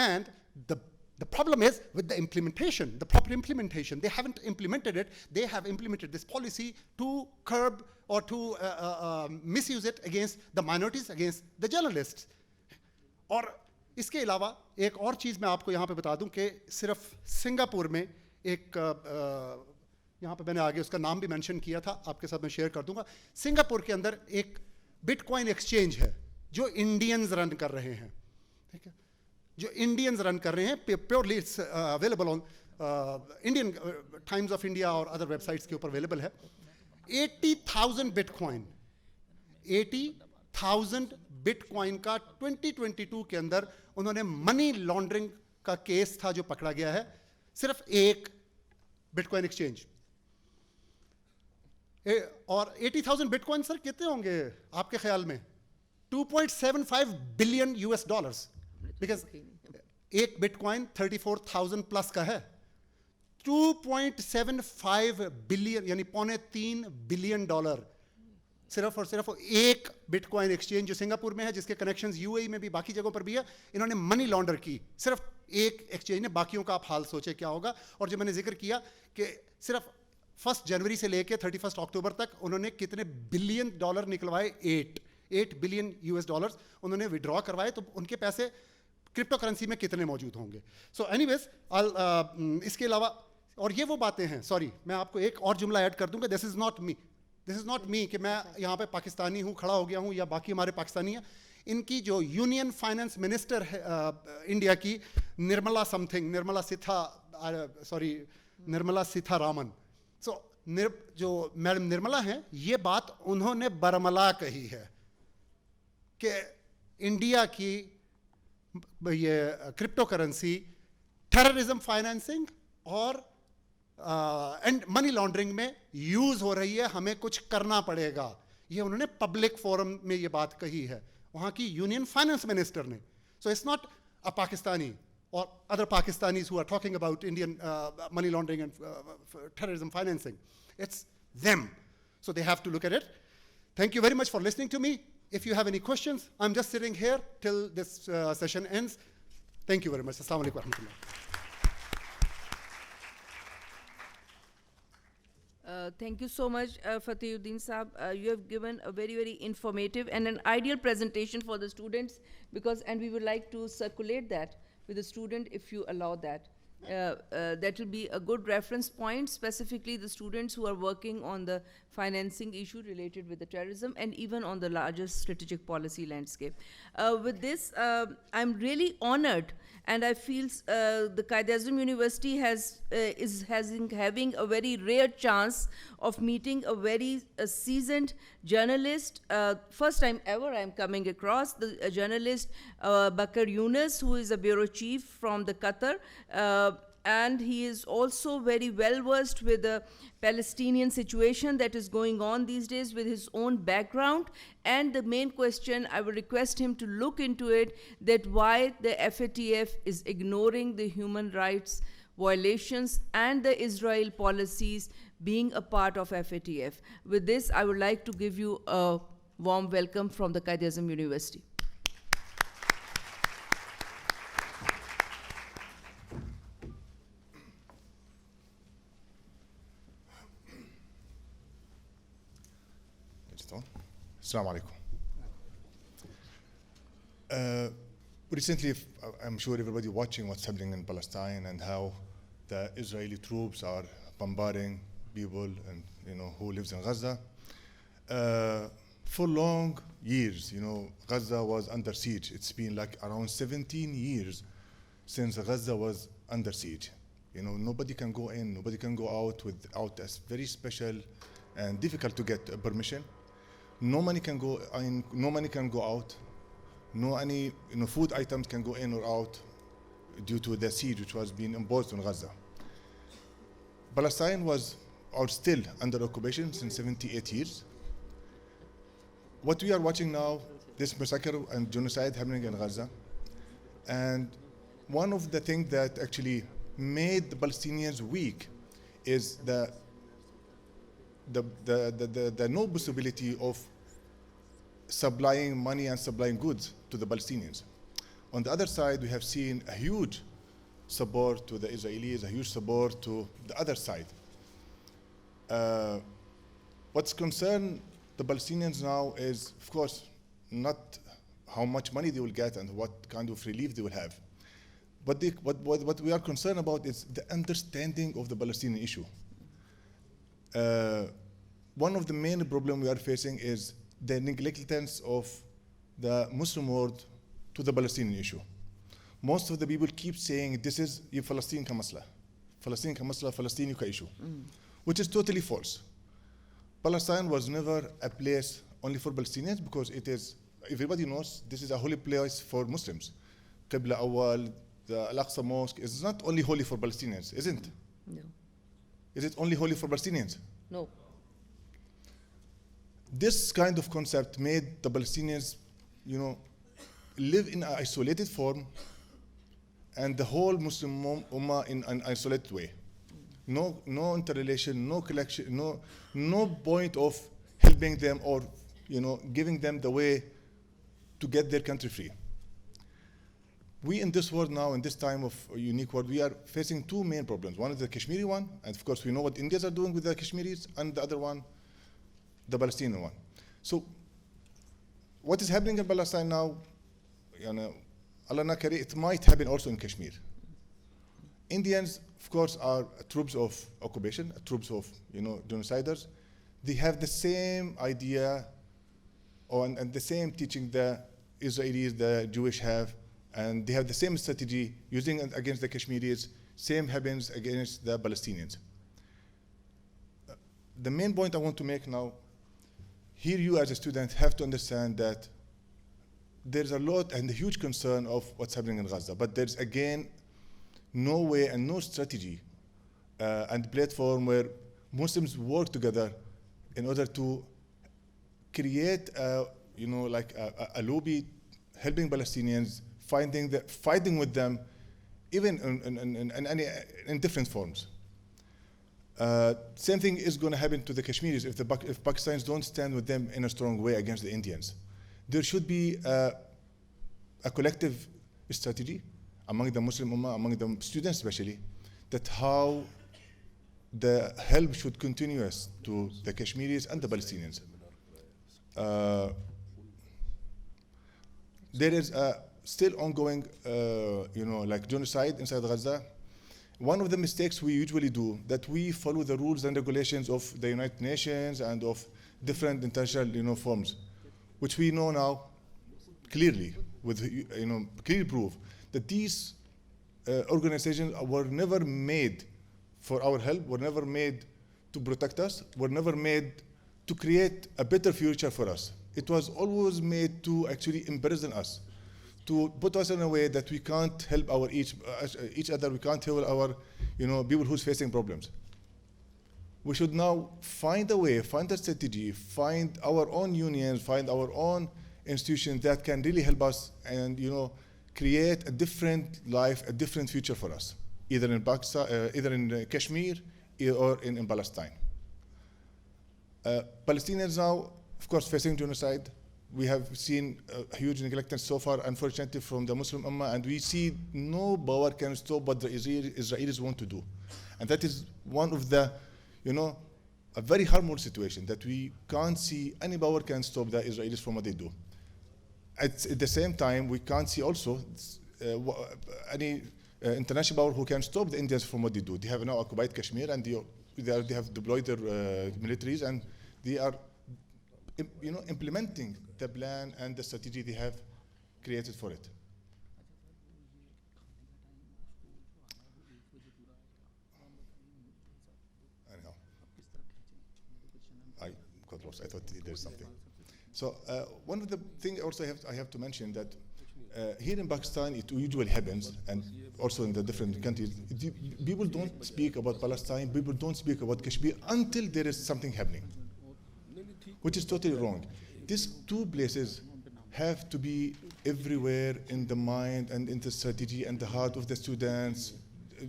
And the problem is with the implementation, the proper implementation. They haven't implemented it. They have implemented this policy to curb or to misuse it against the minorities, against the journalists. اور اس کے علاوہ ایک اور چیز میں آپ کو یہاں پہ بتا دوں کہ صرف سنگاپور میں ایک, یہاں پہ میں نے آگے اس کا نام بھی مینشن کیا تھا, آپ کے ساتھ میں شیئر کر دوں گا. سنگاپور کے اندر ایک بٹ کوائن ایکسچینج ہے جو انڈینز رن کر رہے ہیں, ٹھیک ہے, جو انڈینز رن کر رہے ہیں. Purely it's available on Indian Times of India اور ادر ویب سائٹس کے اوپر اویلیبل ہے. 80,000 بٹ کوائن, 80,000 بٹ کوائن کا 2022 کے اندر انہوں نے منی لانڈرنگ کا کیس تھا جو پکڑا گیا ہے, صرف ایک بٹ کوائن ایکسچینج. اور 80,000 بٹ کوائن سر کتنے ہوں گے آپ کے خیال میں؟ $2.75 بلین, بیکاز ایک بٹ کوائن 34,000 پلس کا ہے. 2.75 بلین یعنی $3.25 بلین صرف اور صرف ایک بٹ کوائن ایکسچینج جو سنگاپور میں ہے, جس کے کنیکشنز UAE میں بھی باقی جگہوں پر بھی ہے. انہوں نے منی لانڈر کی صرف ایک ایکسچینج نے, باقیوں کا آپ حال سوچے کیا ہوگا. اور جو میں نے ذکر کیا کہ صرف 1 جنوری سے لے کے 31 اکتوبر تک انہوں نے کتنے بلین ڈالر نکلوائے, 8 بلین US ڈالرز انہوں نے وڈرا کروائے. تو ان کے پیسے کرپٹو کرنسی میں کتنے موجود ہوں گے. سو اینی ویز اس کے علاوہ, اور یہ وہ باتیں ہیں, سوری میں آپ کو ایک اور جملہ ایڈ کر دوں گا, دس از ناٹ می کہ میں یہاں پہ پاکستانی ہوں, کھڑا ہو گیا ہوں, یا باقی ہمارے پاکستانی ہیں. ان کی جو یونین فائنانس منسٹر ہے انڈیا کی, نرملا سیتھا رامن, سو جو میڈم نرملا ہیں, یہ بات انہوں نے برملا کہی ہے کہ انڈیا کی یہ کرپٹو کرنسی ٹیررزم فائنینسنگ اور اینڈ منی لانڈرنگ میں یوز ہو رہی ہے, ہمیں کچھ کرنا پڑے گا. یہ انہوں نے پبلک فورم میں یہ بات کہی ہے, وہاں کی یونین فائنانس منسٹر نے. So it's not a Pakistani or other Pakistanis who are talking about Indian money laundering and terrorism financing. It's them. So they have to look at it. Thank you very much for listening to me. If you have any questions, I'm just sitting here till this session ends. Thank you very much. Assalamu alaikum wa rahmatullah. Thank you so much, Fatehudeen Saab. You have given a very, very informative and an ideal presentation for the students, and we would like to circulate that with the student if you allow that. That will be a good reference point, specifically the students who are working on the financing issue related with the terrorism and even on the larger strategic policy landscape. With this, I'm really honored, and I feel the Quaid-e-Azam University is having a very rare chance of meeting a very seasoned journalist. First time ever I'm coming across the journalist Bakr Yunus, who is a bureau chief from the Qatar, and he is also very well versed with the Palestinian situation that is going on these days with his own background. And the main question, I will request him to look into it, that why the FATF is ignoring the human rights violations and the Israel policies being a part of FATF. With this, I would like to give you a warm welcome from the Quaid-e-Azam University. Assalamu alaikum. Recently, I'm sure everybody watching what's happening in Palestine and how the Israeli troops are bombarding people and who lives in Gaza. For long years, Gaza was under siege. It's been like around 17 years since Gaza was under siege. Nobody can go in, nobody can go out without a very special and difficult to get permission. No money can go in, no money can go out. No any food items can go in or out due to the siege which was being imposed on Gaza. Palestine was or still under occupation since 78 years. What we are watching now, this massacre and genocide happening in Gaza, and one of the things that actually made the Palestinians weak is the no possibility of supplying money and supplying goods to the Palestinians. On the other side, we have seen a huge support to the Israelis, a huge support to the other side. What's concerned the Palestinians now is, of course, not how much money they will get and what kind of relief they will have. But what we are concerned about is the understanding of the Palestinian issue. One of the main problems we are facing is the negligence of the Muslim world to the Palestinian issue. Most of the people keep saying this is Palestine ka masla, Palestine ka masla, Palestine ka issue, which is totally false. Palestine was never a place only for Palestinians, because it is, everybody knows, this is a holy place for Muslims. Qibla Awal, the Al-Aqsa Mosque is not only holy for Palestinians, isn't it? No. Is it only holy for Palestinians? No. This kind of concept made the Palestinians, live in an isolated form, and the whole Muslim Ummah in an isolated way. No interrelation, no collection, no point of helping them or, giving them the way to get their country free. We in this world now, in this time of a unique world, we are facing two main problems. One is the Kashmiri one, and of course we know what Indians are doing with the Kashmiris, and the other one, the Palestinian one. So what is happening in Palestine now, Allah Nakari, it might happen also in Kashmir. Indians, of course, are troops of occupation, troops of genociders. They have the same idea and the same teaching the Israelis, the Jewish have, and they have the same strategy using it against the Kashmiris. Same happens against the Palestinians. The main point I want to make now, here you as a student have to understand that there's a lot and a huge concern of what's happening in Gaza, but there's again no way and no strategy and platform where Muslims work together in order to create a lobby helping Palestinians, fighting with them, even in different forms. Same thing is going to happen to the Kashmiris if Pakistanis don't stand with them in a strong way against the Indians. There should be a collective strategy among the Muslim Ummah, among the students especially, that how the help should continue to the Kashmiris and the Palestinians. There is still ongoing, genocide inside Gaza. One of the mistakes we usually do, that we follow the rules and regulations of the United Nations and of different international forms, which we know now clearly, with clear proof that these organizations were never made for our help, were never made to protect us, were never made to create a better future for us. It was always made to actually imprison us, to put us in a way that we can't help each other, we can't help our people who's facing problems. We should now find a way, find a strategy, find our own unions, find our own institutions that can really help us and create a different life, a different future for us, either in Pakistan, either in Kashmir or in Palestine. Palestinians now, of course, facing genocide. We have seen a huge neglect so far, unfortunately, from the Muslim Ummah, and we see no power can stop what the Israelis want to do. And that is one of the, a very harmful situation, that we can't see any power can stop the Israelis from what they do. At the same time, we can't see also any international power who can stop the Indians from what they do. They have now occupied Kashmir, and they have deployed their militaries, and they are implementing the plan and the strategy they have created for it. Anyhow, I got lost. I thought there's something. So one of the things also I have to mention that here in Pakistan it usually happens, and also in the different countries, people don't speak about Palestine, people don't speak about Kashmir until there is something happening, which is totally wrong. These two places have to be everywhere in the mind and in the strategy and the heart of the students,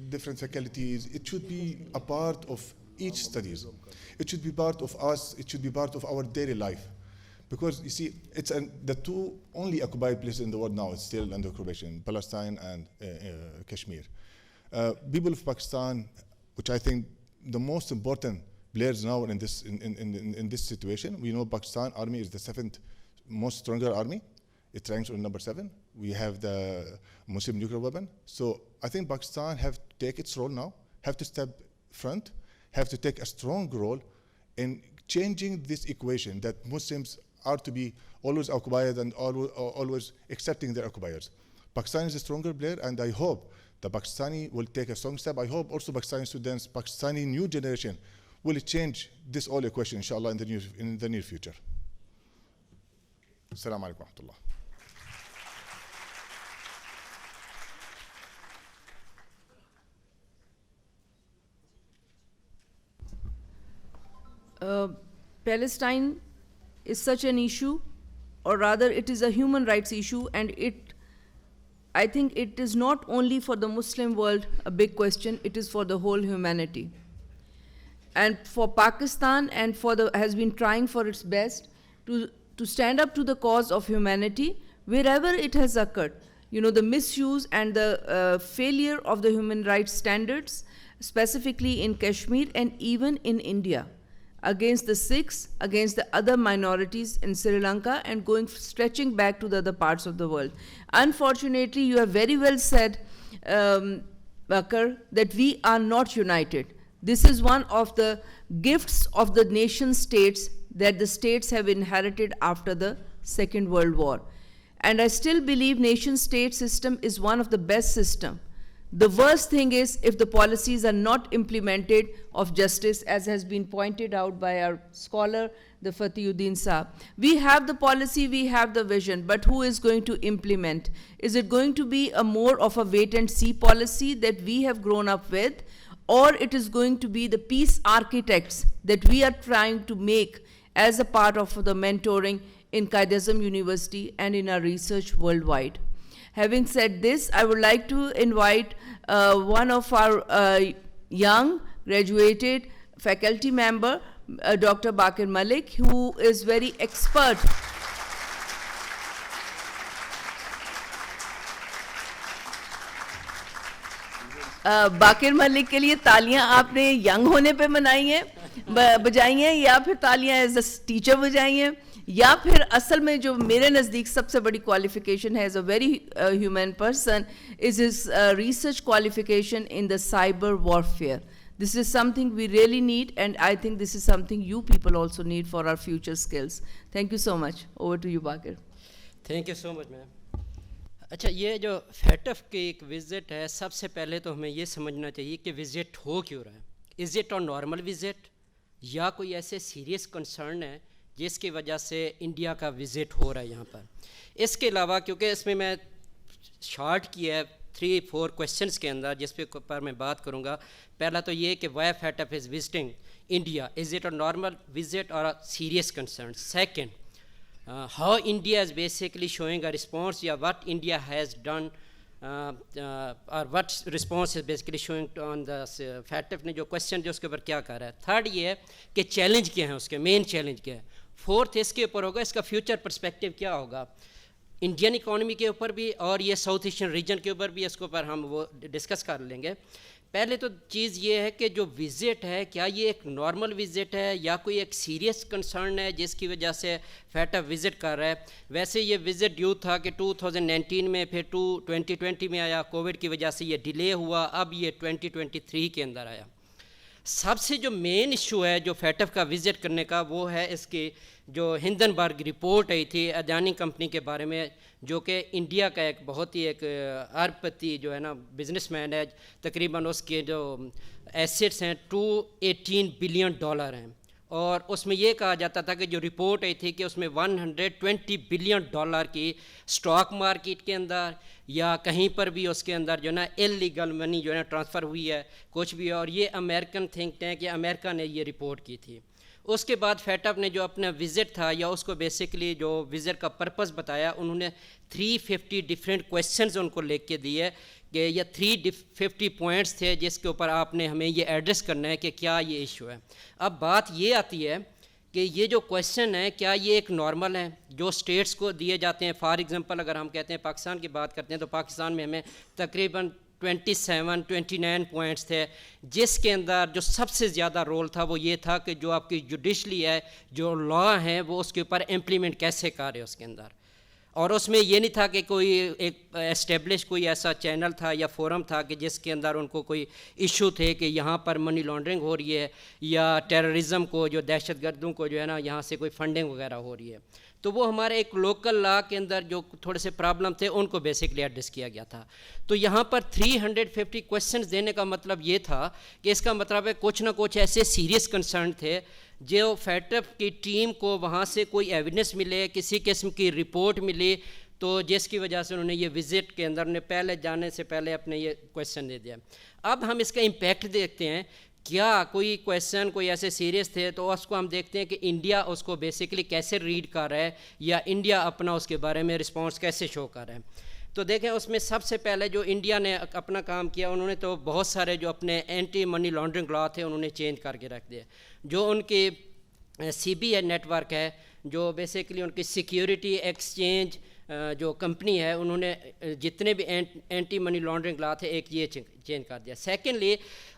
different faculties. It should be a part of each studies. It should be part of us. It should be part of our daily life. Because you see, it's the two only occupied places in the world now. It's still under occupation, Palestine and Kashmir. People of Pakistan, which I think the most important players now in this situation. We know Pakistan army is the 7th most stronger army. It ranks on number 7. We have the Muslim nuclear weapon. So I think Pakistan have to take its role now, have to step front, have to take a strong role in changing this equation that Muslims are to be always occupied and always accepting their occupiers. Pakistan is a stronger player, and I hope the Pakistani will take a strong step. I hope also Pakistani students, Pakistani new generation will change this whole equation, inshallah, in the near future. Assalamu alaikum wa rahmatullah. Palestine is such an issue, or rather it is a human rights issue, and I think it is not only for the Muslim world a big question, it is for the whole humanity. And for Pakistan and has been trying for its best to stand up to the cause of humanity wherever it has occurred. The misuse and the failure of the human rights standards, specifically in Kashmir and even in India, against the Sikhs, against the other minorities in Sri Lanka, and stretching back to the other parts of the world. Unfortunately, you have very well said, Bakr, that we are not united. This is one of the gifts of the nation states that the states have inherited after the Second World War. And I still believe nation-state system is one of the best systems. The worst thing is if the policies are not implemented of justice, as has been pointed out by our scholar, the Fathiuddin Saab. We have the policy, we have the vision, but who is going to implement? Is it going to be a more of a wait-and-see policy that we have grown up with? or it is going to be the peace architects that we are trying to make as a part of the mentoring in Quaid-e-Azam University and in our research worldwide. Having said this, I would like to invite one of our young graduated faculty member, Dr. Bakir Malik, who is very expert. Baqir Malik کے لیے تالیاں آپ نے young ہونے پہ منائی ہیں, بجائی ہیں, یا پھر تالیاں ایز اے ٹیچر بجائی ہیں, یا پھر اصل میں جو میرے نزدیک سب سے بڑی کوالیفیکیشن ہے as a very human person is his research qualification in the cyber warfare. This is something we really need, and I think this is something you people also need for our future skills. Thank you so much. Over to you, Bakir. Thank you so much, ma'am. اچھا, یہ جو FATF کی ایک visit ہے, سب سے پہلے تو ہمیں یہ سمجھنا چاہیے کہ وزٹ ہو کیوں رہا ہے. از اٹ اے نارمل وزٹ یا کوئی ایسے سیریس کنسرن ہے جس کی وجہ سے انڈیا کا وزٹ ہو رہا ہے یہاں پر. اس کے علاوہ کیونکہ اس میں شارٹ کیا ہے 3-4 کویشچنس کے اندر جس پہ پر میں بات کروں گا. پہلا تو یہ کہ why FATF is visiting India, is it a normal visit or serious concern. Second, how India is basically showing a response, yeah, what India has done or what response is basically showing on the FATF نے جو question جو اس کے اوپر کیا کر رہا ہے. Third یہ ہے کہ چیلنج کیا ہے, اس کے مین چیلنج کیا ہے. فورتھ اس کے اوپر ہوگا اس کا فیوچر پرسپیکٹیو کیا ہوگا انڈین اکانومی کے اوپر بھی, اور یہ ساؤتھ ایشین ریجن کے اوپر بھی اس کے اوپر ہم وہ ڈسکس کر لیں گے. پہلے تو چیز یہ ہے کہ جو وزٹ ہے کیا یہ ایک نارمل وزٹ ہے یا کوئی ایک سیریس کنسرن ہے جس کی وجہ سے فیٹف وزٹ کر رہا ہے. ویسے یہ وزٹ ڈیو تھا کہ 2019 میں, پھر 2020 میں آیا, کووڈ کی وجہ سے یہ ڈیلے ہوا, اب یہ 2023 کے اندر آیا. سب سے جو مین ایشو ہے جو فیٹف کا وزٹ کرنے کا وہ ہے اس کی جو ہندنبرگ رپورٹ آئی تھی اڈانی کمپنی کے بارے میں, جو کہ انڈیا کا ایک بہت ہی ایک ارب پتی جو ہے نا بزنس مین ہے, تقریباً اس کے جو ایسیٹس ہیں $218 بلین ہیں, اور اس میں یہ کہا جاتا تھا کہ جو رپورٹ آئی تھی کہ اس میں $120 بلین کی اسٹاک مارکیٹ کے اندر یا کہیں پر بھی اس کے اندر جو ہے نا انلیگل منی جو ہے نا ٹرانسفر ہوئی ہے کچھ بھی, اور یہ امریکن تھنک ٹینک کہ امریکہ نے یہ رپورٹ کی تھی. اس کے بعد فیٹف نے جو اپنا وزٹ تھا یا اس کو بیسکلی جو وزٹ کا پرپز بتایا, انہوں نے 350 ڈفرینٹ کویشچنز ان کو لکھ کے دیے کہ یہ 350 پوائنٹس تھے جس کے اوپر آپ نے ہمیں یہ ایڈریس کرنا ہے کہ کیا یہ ایشو ہے. اب بات یہ آتی ہے کہ یہ جو کویشچن ہے کیا یہ ایک نارمل ہے جو اسٹیٹس کو دیے جاتے ہیں. فار ایگزامپل اگر ہم کہتے ہیں پاکستان کی بات کرتے ہیں تو پاکستان میں ہمیں تقریباً 29 پوائنٹس تھے, جس کے اندر جو سب سے زیادہ رول تھا وہ یہ تھا کہ جو آپ کی جوڈیشلی ہے, جو لا ہیں وہ اس کے اوپر امپلیمنٹ کیسے کر رہے اس کے اندر. اور اس میں یہ نہیں تھا کہ کوئی ایک اسٹیبلش کوئی ایسا چینل تھا یا فورم تھا کہ جس کے اندر ان کو کوئی ایشو تھے کہ یہاں پر منی لانڈرنگ ہو رہی ہے یا ٹیررزم کو, جو دہشت گردوں کو جو ہے نا یہاں سے کوئی فنڈنگ وغیرہ ہو رہی ہے. تو وہ ہمارے ایک لوکل لا کے اندر جو تھوڑے سے پرابلم تھے ان کو بیسکلی ایڈریس کیا گیا تھا. تو یہاں پر 350 کویشچنز دینے کا مطلب یہ تھا کہ اس کا مطلب ہے کچھ نہ کچھ ایسے سیریس کنسرن تھے جو فیٹف کی ٹیم کو وہاں سے کوئی ایویڈنس ملے, کسی قسم کی رپورٹ ملی, تو جس کی وجہ سے انہوں نے یہ وزٹ کے اندر نے پہلے جانے سے پہلے اپنے یہ کویشچن دے دیا. اب ہم اس کا امپیکٹ دیکھتے ہیں, کیا کوئی کویشچن کوئی ایسے سیریس تھے تو اس کو ہم دیکھتے ہیں کہ انڈیا اس کو بیسکلی کیسے ریڈ کر رہا ہے یا انڈیا اپنا اس کے بارے میں رسپانس کیسے شو کر رہا ہے. تو دیکھیں اس میں سب سے پہلے جو انڈیا نے اپنا کام کیا, انہوں نے تو بہت سارے جو اپنے اینٹی منی لانڈرنگ لا تھے انہوں نے چینج کر کے رکھ دیا. جو ان کی CBI نیٹ ورک ہے, جو بیسکلی ان کی سیکیورٹی ایکسچینج جو کمپنی ہے, انہوں نے جتنے بھی اینٹی منی لانڈرنگ لا تھے ایک یہ چینج کر دیا. سیکنڈلی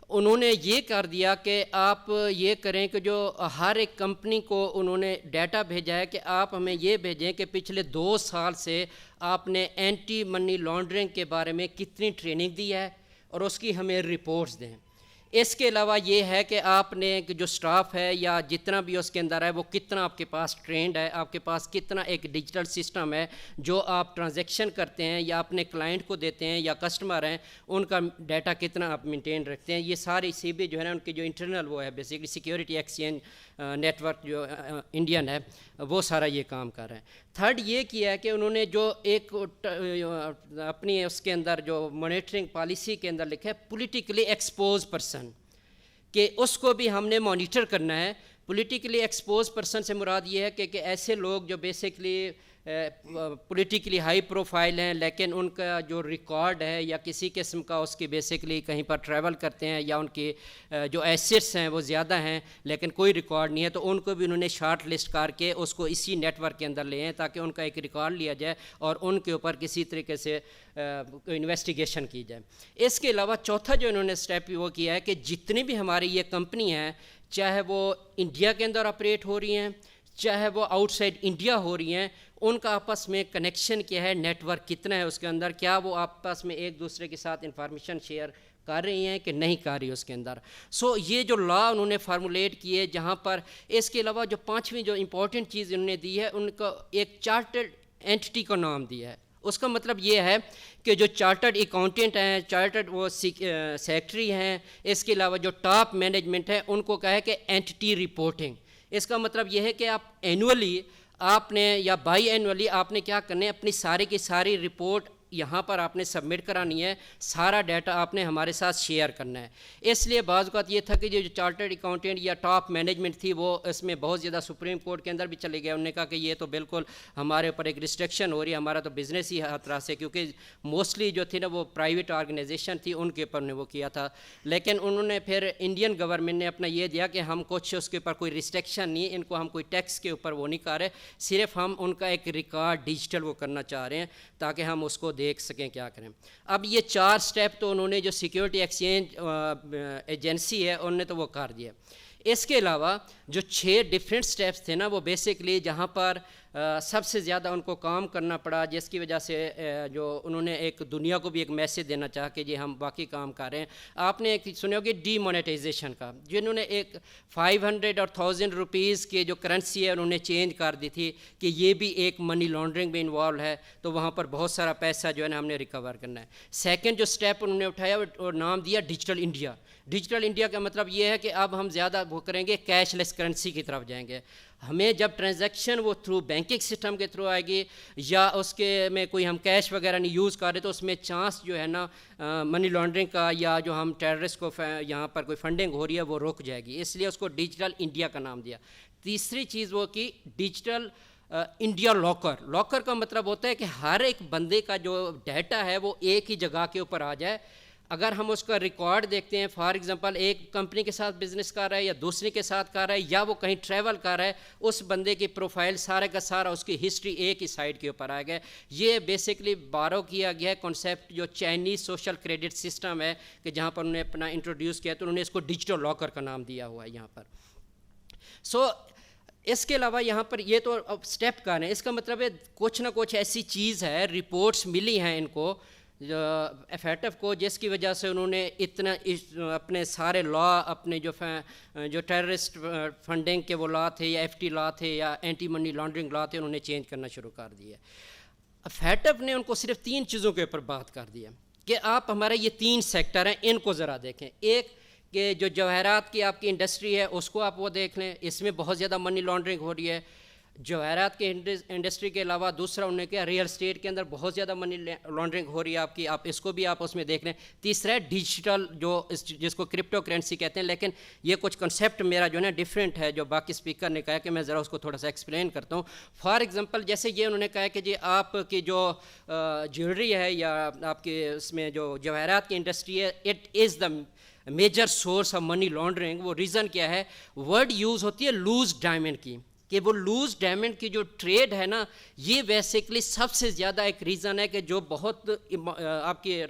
انہوں نے یہ کر دیا کہ آپ یہ کریں کہ جو ہر ایک کمپنی کو انہوں نے ڈیٹا بھیجا ہے کہ آپ ہمیں یہ بھیجیں کہ پچھلے 2 سال سے آپ نے اینٹی منی لانڈرنگ کے بارے میں کتنی ٹریننگ دی ہے اور اس کی ہمیں رپورٹس دیں. اس کے علاوہ یہ ہے کہ آپ نے جو سٹاف ہے یا جتنا بھی اس کے اندر ہے وہ کتنا آپ کے پاس ٹرینڈ ہے, آپ کے پاس کتنا ایک ڈیجیٹل سسٹم ہے جو آپ ٹرانزیکشن کرتے ہیں یا اپنے کلائنٹ کو دیتے ہیں یا کسٹمر ہیں ان کا ڈیٹا کتنا آپ مینٹین رکھتے ہیں. یہ ساری CBI جو ہے نا ان کی جو انٹرنل وہ ہے basically security exchange network جو انڈین ہے وہ سارا یہ کام کر رہے ہیں. تھرڈ یہ کیا ہے کہ انہوں نے جو ایک اپنی اس کے اندر جو مانیٹرنگ پالیسی کے اندر لکھا ہے پولیٹیکلی ایکسپوز پرسن, کہ اس کو بھی ہم نے مانیٹر کرنا ہے. پولیٹیکلی ایکسپوز پرسن سے مراد یہ ہے کہ ایسے لوگ جو بیسکلی پولیٹیکلی ہائی پروفائل ہیں لیکن ان کا جو ریکارڈ ہے یا کسی قسم کا اس کی بیسکلی کہیں پر ٹریول کرتے ہیں یا ان کی جو ایسٹس ہیں وہ زیادہ ہیں لیکن کوئی ریکارڈ نہیں ہے, تو ان کو بھی انہوں نے شارٹ لسٹ کر کے اس کو اسی نیٹ ورک کے اندر لے ہیں تاکہ ان کا ایک ریکارڈ لیا جائے اور ان کے اوپر کسی طریقے سے انویسٹیگیشن کی جائے. اس کے علاوہ چوتھا جو انہوں نے اسٹیپ وہ کیا ہے کہ جتنی بھی ہماری یہ کمپنی ہیں, چاہے وہ انڈیا کے اندر آپریٹ ہو رہی ہیں چاہے وہ آؤٹ سائڈ انڈیا ہو رہی ہیں, ان کا آپس میں کنیکشن کیا ہے, نیٹ ورک کتنا ہے اس کے اندر, کیا وہ آپس میں ایک دوسرے کے ساتھ انفارمیشن شیئر کر رہی ہیں کہ نہیں کر رہی اس کے اندر. سو یہ جو لا انہوں نے فارمولیٹ کیے جہاں پر, اس کے علاوہ جو پانچویں جو امپورٹنٹ چیز انہوں نے دی ہے ان کا ایک چارٹرڈ اینٹی کا نام دیا ہے. اس کا مطلب یہ ہے کہ جو چارٹرڈ اکاؤنٹنٹ ہیں, چارٹرڈ وہ سیکٹری ہیں, اس کے علاوہ جو ٹاپ مینجمنٹ ہے ان کو کہا ہے کہ اینٹی رپورٹنگ. اس کا مطلب یہ ہے کہ آپ اینولی آپ نے یا بائی اینولی آپ نے کیا کرنا ہے, اپنی ساری کی ساری رپورٹ یہاں پر آپ نے سبمٹ کرانی ہے, سارا ڈیٹا آپ نے ہمارے ساتھ شیئر کرنا ہے. اس لیے بعض اوقات یہ تھا کہ جو چارٹرڈ اکاؤنٹنٹ یا ٹاپ مینجمنٹ تھی وہ اس میں بہت زیادہ سپریم کورٹ کے اندر بھی چلے گئے. انہوں نے کہا کہ یہ تو بالکل ہمارے اوپر ایک ریسٹرکشن ہو رہی ہے, ہمارا تو بزنس ہی خطرہ سے, کیونکہ موسٹلی جو تھی نا وہ پرائیویٹ آرگنائزیشن تھی ان کے اوپر نے وہ کیا تھا. لیکن انہوں نے پھر انڈین گورنمنٹ نے اپنا یہ دیا کہ ہم کچھ اس کے اوپر کوئی ریسٹرکشن نہیں, ان کو ہم کوئی ٹیکس کے اوپر وہ نہیں کر رہے, صرف ہم ان کا ایک ریکارڈ ڈیجیٹل وہ کرنا چاہ رہے ہیں تاکہ ہم اس کو دیکھ سکیں کیا کریں. اب یہ 4 سٹیپ تو انہوں نے جو سیکیورٹی ایکسچینج ایجنسی ہے انہوں نے تو وہ کر دیا. اس کے علاوہ جو 6 ڈفرینٹ سٹیپس تھے نا وہ بیسکلی جہاں پر سب سے زیادہ ان کو کام کرنا پڑا, جس کی وجہ سے جو انہوں نے ایک دنیا کو بھی ایک میسیج دینا چاہا کہ جی ہم باقی کام کر رہے ہیں. آپ نے ایک سنے ہوگی ڈی مونیٹائزیشن کا, جنہوں نے ایک 500 اور 1000 روپیز کی جو کرنسی ہے انہوں نے چینج کر دی تھی کہ یہ بھی ایک منی لانڈرنگ میں انوالو ہے, تو وہاں پر بہت سارا پیسہ جو ہے نا ہم نے ریکور کرنا ہے. سیکنڈ جو سٹیپ انہوں نے اٹھایا اور نام دیا ڈیجیٹل انڈیا. ڈیجیٹل انڈیا کا مطلب یہ ہے کہ اب ہم زیادہ وہ کریں گے کیش لیس کرنسی کی طرف جائیں گے. ہمیں جب ٹرانزیکشن وہ تھرو بینکنگ سسٹم کے تھرو آئے گی یا اس کے میں کوئی ہم کیش وغیرہ نہیں یوز کر رہے تو اس میں چانس جو ہے نا منی لانڈرنگ کا یا جو ہم ٹیررسٹ کو یہاں پر کوئی فنڈنگ ہو رہی ہے وہ رک جائے گی, اس لیے اس کو ڈیجیٹل انڈیا کا نام دیا. تیسری چیز وہ کی ڈیجیٹل انڈیا لاکر. لاکر کا مطلب ہوتا ہے کہ ہر ایک بندے کا جو ڈیٹا ہے وہ ایک ہی جگہ کے اوپر آ جائے. اگر ہم اس کا ریکارڈ دیکھتے ہیں, فار ایگزامپل ایک کمپنی کے ساتھ بزنس کر رہا ہے یا دوسری کے ساتھ کر رہا ہے یا وہ کہیں ٹریول کر رہا ہے, اس بندے کی پروفائل سارے کا سارا اس کی ہسٹری ایک ہی سائٹ کے اوپر آ گیا. یہ بیسکلی بارو کیا گیا ہے کنسیپٹ جو چائنیز سوشل کریڈٹ سسٹم ہے کہ جہاں پر انہوں نے اپنا انٹروڈیوس کیا تو انہوں نے اس کو ڈیجیٹل لاکر کا نام دیا ہوا ہے یہاں پر. سو اس کے علاوہ یہاں پر یہ تو اسٹیپ کا ہے, اس کا مطلب ہے کچھ نہ کچھ ایسی چیز ہے, رپورٹس ملی ہیں ان کو FATF کو, جس کی وجہ سے انہوں نے اتنا اپنے سارے لا, اپنے جو ٹیررسٹ فنڈنگ کے وہ لا تھے یا FT لا تھے یا اینٹی منی لانڈرنگ لا تھے انہوں نے چینج کرنا شروع کر دیا. FATF نے ان کو صرف 3 چیزوں کے اوپر بات کر دیا کہ آپ ہمارے یہ 3 سیکٹر ہیں ان کو ذرا دیکھیں. ایک کہ جو جواہرات کی آپ کی انڈسٹری ہے اس کو آپ وہ دیکھ لیں, اس میں بہت زیادہ منی لانڈرنگ ہو رہی ہے. جواہرات کے انڈسٹری کے علاوہ دوسرا انہوں نے کیا ریئل اسٹیٹ کے اندر بہت زیادہ منی لانڈرنگ ہو رہی ہے آپ کی, آپ اس کو بھی آپ اس میں دیکھ لیں. تیسرا ہے ڈیجیٹل جو جس کو کرپٹو کرنسی کہتے ہیں, لیکن یہ کچھ کنسیپٹ میرا جو ہے نا ڈفرینٹ ہے جو باقی اسپیکر نے کہا کہ میں ذرا اس کو تھوڑا سا ایکسپلین کرتا ہوں. فار ایگزامپل جیسے یہ انہوں نے کہا کہ جی آپ کی جو جیولری ہے یا آپ کے اس میں جو جواہرات کی انڈسٹری ہے it is the major source of money laundering. وہ ریزن کیا ہے, ورڈ یوز ہوتی ہے لوز ڈائمنڈ کی, کہ وہ لوز ڈائمنڈ کی جو ٹریڈ ہے نا یہ بیسکلی سب سے زیادہ ایک ریزن ہے کہ جو بہت آپ کی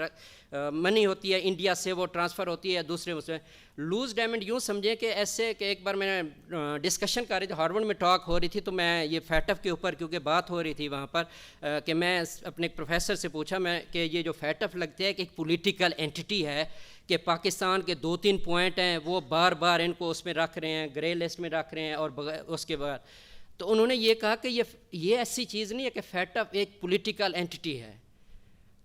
منی ہوتی ہے انڈیا سے وہ ٹرانسفر ہوتی ہے یا دوسرے اس میں. لوز ڈائمنڈ یوں سمجھیں کہ ایسے کہ ایک بار میں نے ڈسکشن کر رہی تھی, ہارورڈ میں ٹاک ہو رہی تھی, تو میں یہ FATF کے اوپر کیونکہ بات ہو رہی تھی وہاں پر کہ میں اپنے پروفیسر سے پوچھا میں کہ یہ جو FATF لگتے ہے کہ ایک پولیٹیکل اینٹی ہے کہ پاکستان کے 2-3 پوائنٹ ہیں وہ بار بار ان کو اس میں رکھ رہے ہیں, گرے لسٹ میں رکھ رہے ہیں اور اس کے بعد. تو انہوں نے یہ کہا کہ یہ ایسی چیز نہیں ہے کہ FATF ایک پولیٹیکل اینٹی ہے.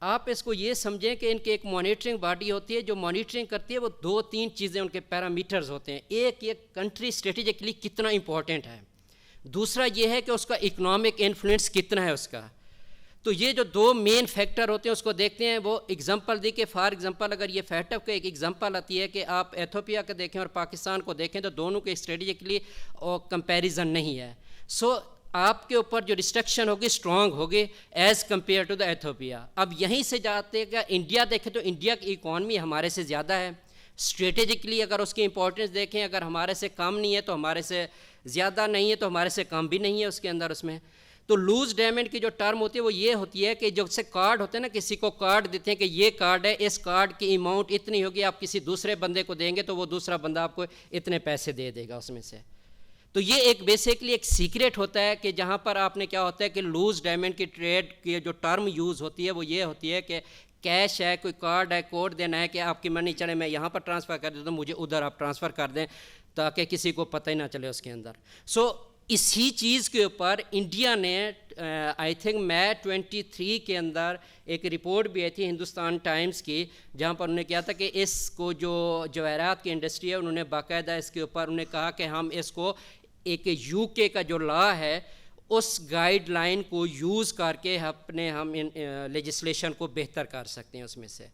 آپ اس کو یہ سمجھیں کہ ان کی ایک مانیٹرنگ باڈی ہوتی ہے جو مانیٹرنگ کرتی ہے, وہ 2-3 چیزیں ان کے پیرامیٹرز ہوتے ہیں. ایک یہ کنٹری اسٹریٹجکلی کتنا امپورٹنٹ ہے, دوسرا یہ ہے کہ اس کا اکنامک انفلوئنس کتنا ہے اس کا, تو یہ جو دو مین فیکٹر ہوتے ہیں اس کو دیکھتے ہیں. وہ اگزامپل دی کہ فار ایگزامپل اگر یہ فیٹف کا ایک ایگزامپل آتی ہے کہ آپ ایتھوپیا کو دیکھیں اور پاکستان کو دیکھیں تو دونوں کے اسٹریٹجکلی کمپیریزن نہیں ہے. سو آپ کے اوپر جو ریسٹرکشن ہوگی اسٹرانگ ہوگی as compare to the Ethiopia. اب یہیں سے جاتے کہ انڈیا دیکھیں تو انڈیا کی اکانومی ہمارے سے زیادہ ہے. اسٹریٹجکلی اگر اس کی امپورٹنس دیکھیں, اگر ہمارے سے کم نہیں ہے تو ہمارے سے زیادہ نہیں ہے تو ہمارے سے کم بھی نہیں ہے اس کے اندر. اس میں تو لوز ڈیمنڈ کی جو ٹرم ہوتی ہے وہ یہ ہوتی ہے کہ جو سے کارڈ ہوتے ہیں نا, کسی کو کارڈ دیتے ہیں کہ یہ کارڈ ہے, اس کارڈ کی اماؤنٹ اتنی ہوگی, آپ کسی دوسرے بندے کو دیں گے تو وہ دوسرا بندہ آپ کو اتنے پیسے دے دے گا اس میں سے. تو یہ ایک بیسیکلی ایک سیکریٹ ہوتا ہے کہ جہاں پر آپ نے کیا ہوتا ہے کہ لوز ڈیمنڈ کی ٹریڈ کی جو ٹرم یوز ہوتی ہے وہ یہ ہوتی ہے کہ کیش ہے, کوئی کارڈ ہے, کوڈ دینا ہے کہ آپ کی منی چلے میں یہاں پر ٹرانسفر کر دیتا ہوں, مجھے ادھر آپ ٹرانسفر کر دیں تاکہ کسی کو پتہ ہی نہ چلے اس کے اندر. سو اسی چیز کے اوپر انڈیا نے آئی تھنک مئی 23 کے اندر ایک رپورٹ بھی آئی تھی ہندوستان ٹائمز کی, جہاں پر انہوں نے کیا تھا کہ اس کو جو جواہرات کی انڈسٹری ہے انہوں نے باقاعدہ اس کے اوپر انہوں نے کہا کہ ہم اس کو ایک یو کے کا جو لا ہے اس گائیڈ لائن کو یوز کر کے ہم لیجسلیشن کو بہتر کر سکتے ہیں اس میں سے.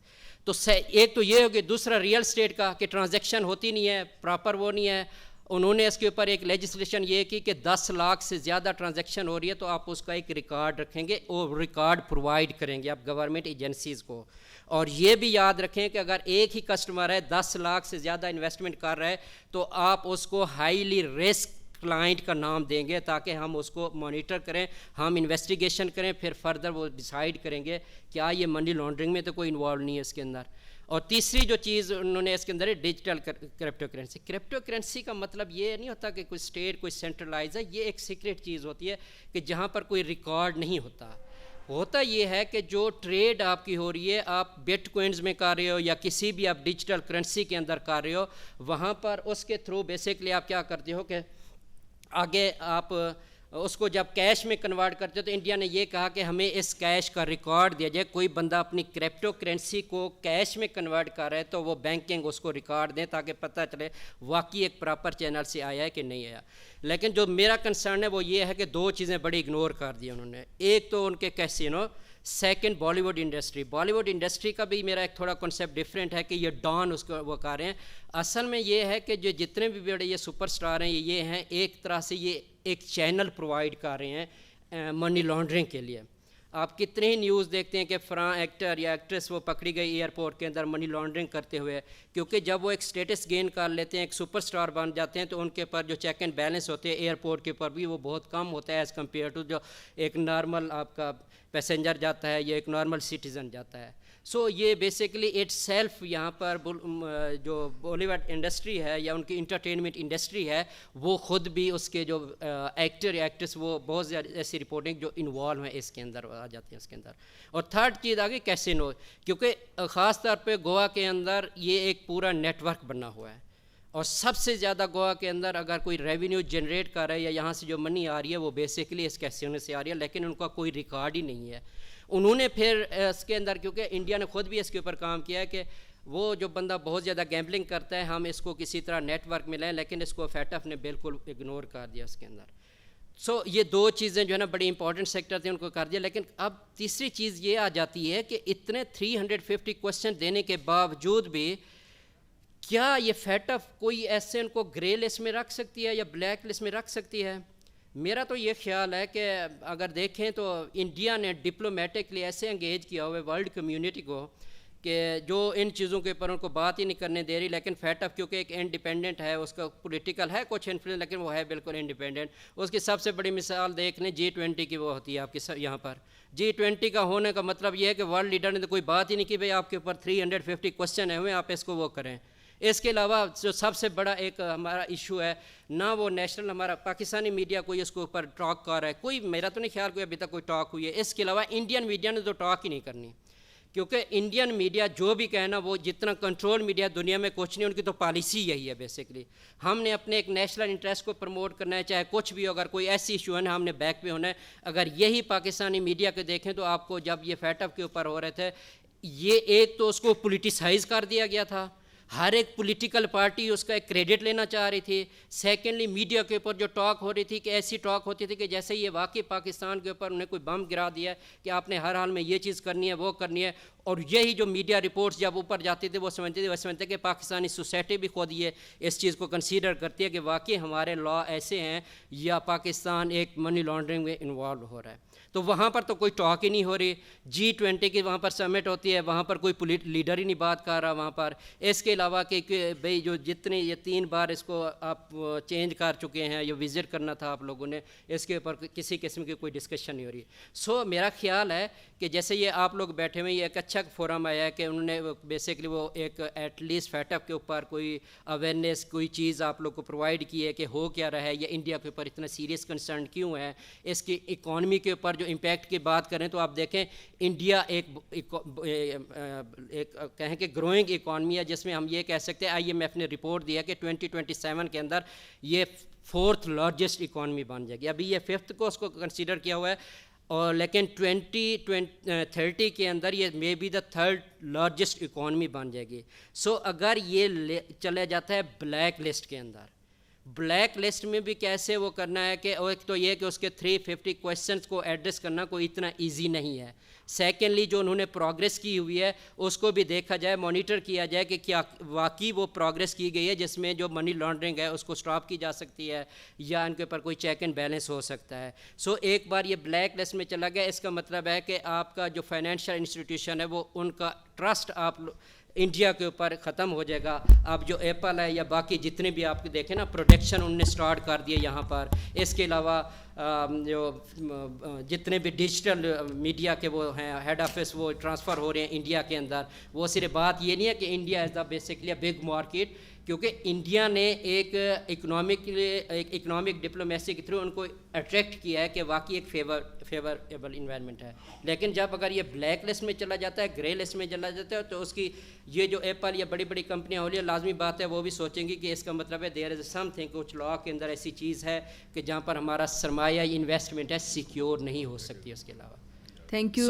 تو ایک تو یہ ہو کہ دوسرا ریئل اسٹیٹ کا کہ ٹرانزیکشن ہوتی نہیں ہے, پراپر وہ نہیں ہے. انہوں نے اس کے اوپر ایک لیجسلیشن یہ کی کہ 10 لاکھ سے زیادہ ٹرانزیکشن ہو رہی ہے تو آپ اس کا ایک ریکارڈ رکھیں گے, اور ریکارڈ پرووائڈ کریں گے آپ گورنمنٹ ایجنسیز کو. اور یہ بھی یاد رکھیں کہ اگر ایک ہی کسٹمر ہے 10 لاکھ سے زیادہ انویسٹمنٹ کر رہا ہے تو آپ اس کو ہائیلی رسک کلائنٹ کا نام دیں گے تاکہ ہم اس کو مانیٹر کریں, ہم انویسٹیگیشن کریں, پھر فردر وہ ڈیسائیڈ کریں گے کیا یہ منی لانڈرنگ میں تو کوئی انوالو نہیں ہے اس کے اندر. اور تیسری جو چیز انہوں نے اس کے اندر ہے digital crypto currency. Crypto currency کا مطلب یہ نہیں ہوتا کہ کوئی اسٹیٹ کوئی سینٹرلائز ہے, یہ ایک سیکریٹ چیز ہوتی ہے کہ جہاں پر کوئی ریکارڈ نہیں ہوتا. ہوتا یہ ہے کہ جو ٹریڈ آپ کی ہو رہی ہے, آپ بٹ کوئنز میں کر رہے ہو یا کسی بھی آپ ڈیجیٹل کرنسی کے اندر کر رہے ہو, وہاں پر اس کے تھرو بیسکلی آپ کیا کرتے ہو کہ آگے آپ اس کو جب کیش میں کنورٹ کرتے ہو تو انڈیا نے یہ کہا کہ ہمیں اس کیش کا ریکارڈ دیا جائے. کوئی بندہ اپنی کرپٹو کرنسی کو کیش میں کنورٹ کر رہا ہے تو وہ بینکنگ اس کو ریکارڈ دیں تاکہ پتہ چلے واقعی ایک پراپر چینل سے آیا ہے کہ نہیں آیا. لیکن جو میرا کنسرن ہے وہ یہ ہے کہ دو چیزیں بڑی اگنور کر دی انہوں نے. ایک تو ان کے casino, second Bollywood industry. Bollywood industry کا بھی میرا ایک تھوڑا کنسیپٹ ڈفرینٹ ہے کہ یہ ڈان اس کو وہ کر رہے ہیں. اصل میں یہ ہے کہ جو جتنے بھی بڑے یہ سپر سٹار ہیں یہ ہیں ایک طرح سے یہ ایک چینل پرووائڈ کر رہے ہیں منی لانڈرنگ کے لیے. آپ کتنے ہی نیوز دیکھتے ہیں کہ فلاں ایکٹر یا ایکٹریس وہ پکڑی گئی ایئرپورٹ کے اندر منی لانڈرنگ کرتے ہوئے, کیونکہ جب وہ ایک سٹیٹس گین کر لیتے ہیں, ایک سپر سٹار بن جاتے ہیں تو ان کے اوپر جو چیک اینڈ بیلنس ہوتے ہیں ایئرپورٹ کے اوپر بھی وہ بہت کم ہوتا ہے ایز کمپیئر ٹو جو ایک نارمل آپ کا پیسنجر جاتا ہے یا ایک نارمل سٹیزن جاتا ہے. سو یہ بیسیکلی اٹ سیلف یہاں پر جو بالی ووڈ انڈسٹری ہے یا ان کی انٹرٹینمنٹ انڈسٹری ہے وہ خود بھی اس کے جو ایکٹر یا ایکٹریس وہ بہت زیادہ ایسی رپورٹنگ جو انوالو ہیں اس کے اندر آ جاتی ہیں اس کے اندر. اور تھرڈ چیز آگے کیسینو, کیونکہ خاص طور پہ گوا کے اندر یہ ایک پورا نیٹ ورک بنا ہوا ہے اور سب سے زیادہ گوا کے اندر اگر کوئی ریونیو جنریٹ کر رہا ہے یا یہاں سے جو منی آ رہی ہے وہ بیسیکلی اس کیسینو سے آ رہی ہے, لیکن ان کا کوئی ریکارڈ ہی نہیں ہے. انہوں نے پھر اس کے اندر کیونکہ انڈیا نے خود بھی اس کے اوپر کام کیا ہے کہ وہ جو بندہ بہت زیادہ گیمبلنگ کرتا ہے ہم اس کو کسی طرح نیٹ ورک میں لیں, لیکن اس کو فیٹف نے بالکل اگنور کر دیا اس کے اندر. سو یہ دو چیزیں جو ہے نا بڑی امپورٹنٹ سیکٹر تھے ان کو کر دیا. لیکن اب تیسری چیز یہ آ جاتی ہے کہ اتنے 350 کوسچن دینے کے باوجود بھی کیا یہ فیٹف کوئی ایسے ان کو گرے لسٹ میں رکھ سکتی ہے یا بلیک لسٹ میں رکھ سکتی ہے؟ میرا تو یہ خیال ہے کہ اگر دیکھیں تو انڈیا نے ڈپلومیٹکلی ایسے انگیج کیا ہوا ہے ورلڈ کمیونٹی کو کہ جو ان چیزوں کے اوپر ان کو بات ہی نہیں کرنے دے رہی. لیکن فیٹف کیونکہ ایک انڈیپینڈنٹ ہے, اس کا پولیٹیکل ہے کچھ انفلوئنس لیکن وہ ہے بالکل انڈیپینڈنٹ. اس کی سب سے بڑی مثال دیکھ لیں G20 کی وہ ہوتی ہے آپ کے یہاں پر. G20 کا ہونے کا مطلب یہ ہے کہ ورلڈ لیڈر نے تو کوئی بات ہی نہیں کی بھائی آپ کے اوپر 350 کوسچن ہوئے آپ اس کو وہ کریں. اس کے علاوہ جو سب سے بڑا ایک ہمارا ایشو ہے نہ وہ نیشنل ہمارا پاکستانی میڈیا کوئی اس کے اوپر ٹاک کر رہا ہے, کوئی میرا تو نہیں خیال کوئی ابھی تک کوئی ٹاک ہوئی ہے. اس کے علاوہ انڈین میڈیا نے تو ٹاک ہی نہیں کرنی, کیونکہ انڈین میڈیا جو بھی کہنا وہ جتنا کنٹرول میڈیا دنیا میں کچھ نہیں, ان کی تو پالیسی یہی ہے بیسکلی. ہم نے اپنے ایک نیشنل انٹرسٹ کو پروموٹ کرنا ہے چاہے کچھ بھی ہو, اگر کوئی ایسی ایشو ہے نا ہم نے بیک پہ ہونا ہے. اگر یہی پاکستانی میڈیا کے دیکھیں تو آپ کو جب یہ فیٹف کے اوپر ہو رہے تھے یہ ایک تو اس کو پولیٹیسائز کر دیا گیا تھا, ہر ایک پولیٹیکل پارٹی اس کا ایک کریڈٹ لینا چاہ رہی تھی. سیکنڈلی میڈیا کے اوپر جو ٹاک ہو رہی تھی کہ ایسی ٹاک ہوتی تھی کہ جیسے یہ واقعی پاکستان کے اوپر انہیں کوئی بم گرا دیا ہے کہ آپ نے ہر حال میں یہ چیز کرنی ہے وہ کرنی ہے. اور یہی جو میڈیا رپورٹس جب اوپر جاتی تھی وہ سمجھتے کہ پاکستانی سوسائٹی بھی خود یہ اس چیز کو کنسیڈر کرتی ہے کہ واقعی ہمارے لا ایسے ہیں یا پاکستان ایک منی لانڈرنگ میں انوالو ہو رہا ہے. تو وہاں پر تو کوئی ٹاک ہی نہیں ہو رہی. G20 کی وہاں پر سمٹ ہوتی ہے, وہاں پر کوئی لیڈر ہی نہیں بات کر رہا وہاں پر. اس کے علاوہ کہ بھئی جو جتنے یہ 3 بار اس کو آپ چینج کر چکے ہیں, یہ وزٹ کرنا تھا آپ لوگوں نے, اس کے اوپر کسی قسم کی کوئی ڈسکشن نہیں ہو رہی. سو میرا خیال ہے کہ جیسے یہ آپ لوگ بیٹھے ہوئے, یہ ایک اچھا فورم آیا ہے کہ انہوں نے بیسکلی وہ ایک ایٹ لیسٹ فیٹ اپ کے اوپر کوئی اویئرنیس کوئی چیز آپ لوگ کو پرووائڈ کی ہے کہ ہو کیا رہا ہے, یا انڈیا کے اوپر اتنا سیریس کنسرن کیوں ہے, اس کی اکانومی کے اوپر جو امپیکٹ کی بات کریں تو آپ دیکھیں انڈیا ایک کہیں کہ گروئنگ اکانومی ہے, جس میں ہم یہ کہہ سکتے ہیں IMF نے رپورٹ دیا کہ 2027 کے اندر یہ 4th لارجسٹ اکانومی بن جائے گی. ابھی یہ 5th کو اس کو کنسیڈر کیا ہوا ہے, اور لیکن 2030 کے اندر یہ may be the 3rd largest economy بن جائے گی. سو اگر یہ چلے جاتا ہے بلیک لسٹ کے اندر, بلیک لسٹ میں بھی کیسے وہ کرنا ہے کہ ایک تو یہ کہ اس کے 350 کویسچنس کو ایڈریس کرنا کوئی اتنا ایزی نہیں ہے. سیکنڈلی جو انہوں نے پروگریس کی ہوئی ہے اس کو بھی دیکھا جائے, مانیٹر کیا جائے کہ کیا واقعی وہ پروگریس کی گئی ہے جس میں جو منی لانڈرنگ ہے اس کو سٹاپ کی جا سکتی ہے, یا ان کے اوپر کوئی چیک اینڈ بیلنس ہو سکتا ہے. سو ایک بار یہ بلیک لسٹ میں چلا گیا, اس کا مطلب ہے کہ آپ کا جو فائنینشیل انسٹیٹیوشن ہے وہ ان کا ٹرسٹ آپ انڈیا کے اوپر ختم ہو جائے گا. اب جو ایپل ہے یا باقی جتنے بھی آپ دیکھیں نا پروڈکشن انہوں نے سٹارٹ کر دیے یہاں پر. اس کے علاوہ جو جتنے بھی ڈیجیٹل میڈیا کے وہ ہیں ہیڈ آفس وہ ٹرانسفر ہو رہے ہیں انڈیا کے اندر, وہ صرف بات یہ نہیں ہے کہ India is the basically big market, کیونکہ انڈیا نے ایک اکنامک ڈپلومیسی کے تھرو ان کو اٹریکٹ کیا ہے کہ واقعی ایک فیوریبل انوائرمنٹ ہے. لیکن جب اگر یہ بلیک لسٹ میں چلا جاتا ہے, گرے لسٹ میں چلا جاتا ہے, تو اس کی یہ جو ایپل یا بڑی بڑی کمپنیاں ہو رہی ہیں, لازمی بات ہے وہ بھی سوچیں گی کہ اس کا مطلب ہے دیر از سم تھنگ, کچھ لا کے اندر ایسی چیز ہے کہ جہاں پر ہمارا سرمایہ انویسٹمنٹ ہے سیکیور نہیں ہو سکتی. اس کے علاوہ تھینک یو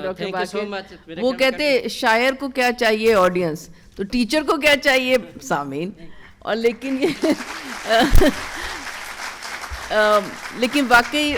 ڈاکٹر باقر. وہ کہتے شاعر کو کیا چاہیے آڈینس, تو ٹیچر کو کیا چاہیے سامعین. اور لیکن یہ لیکن واقعی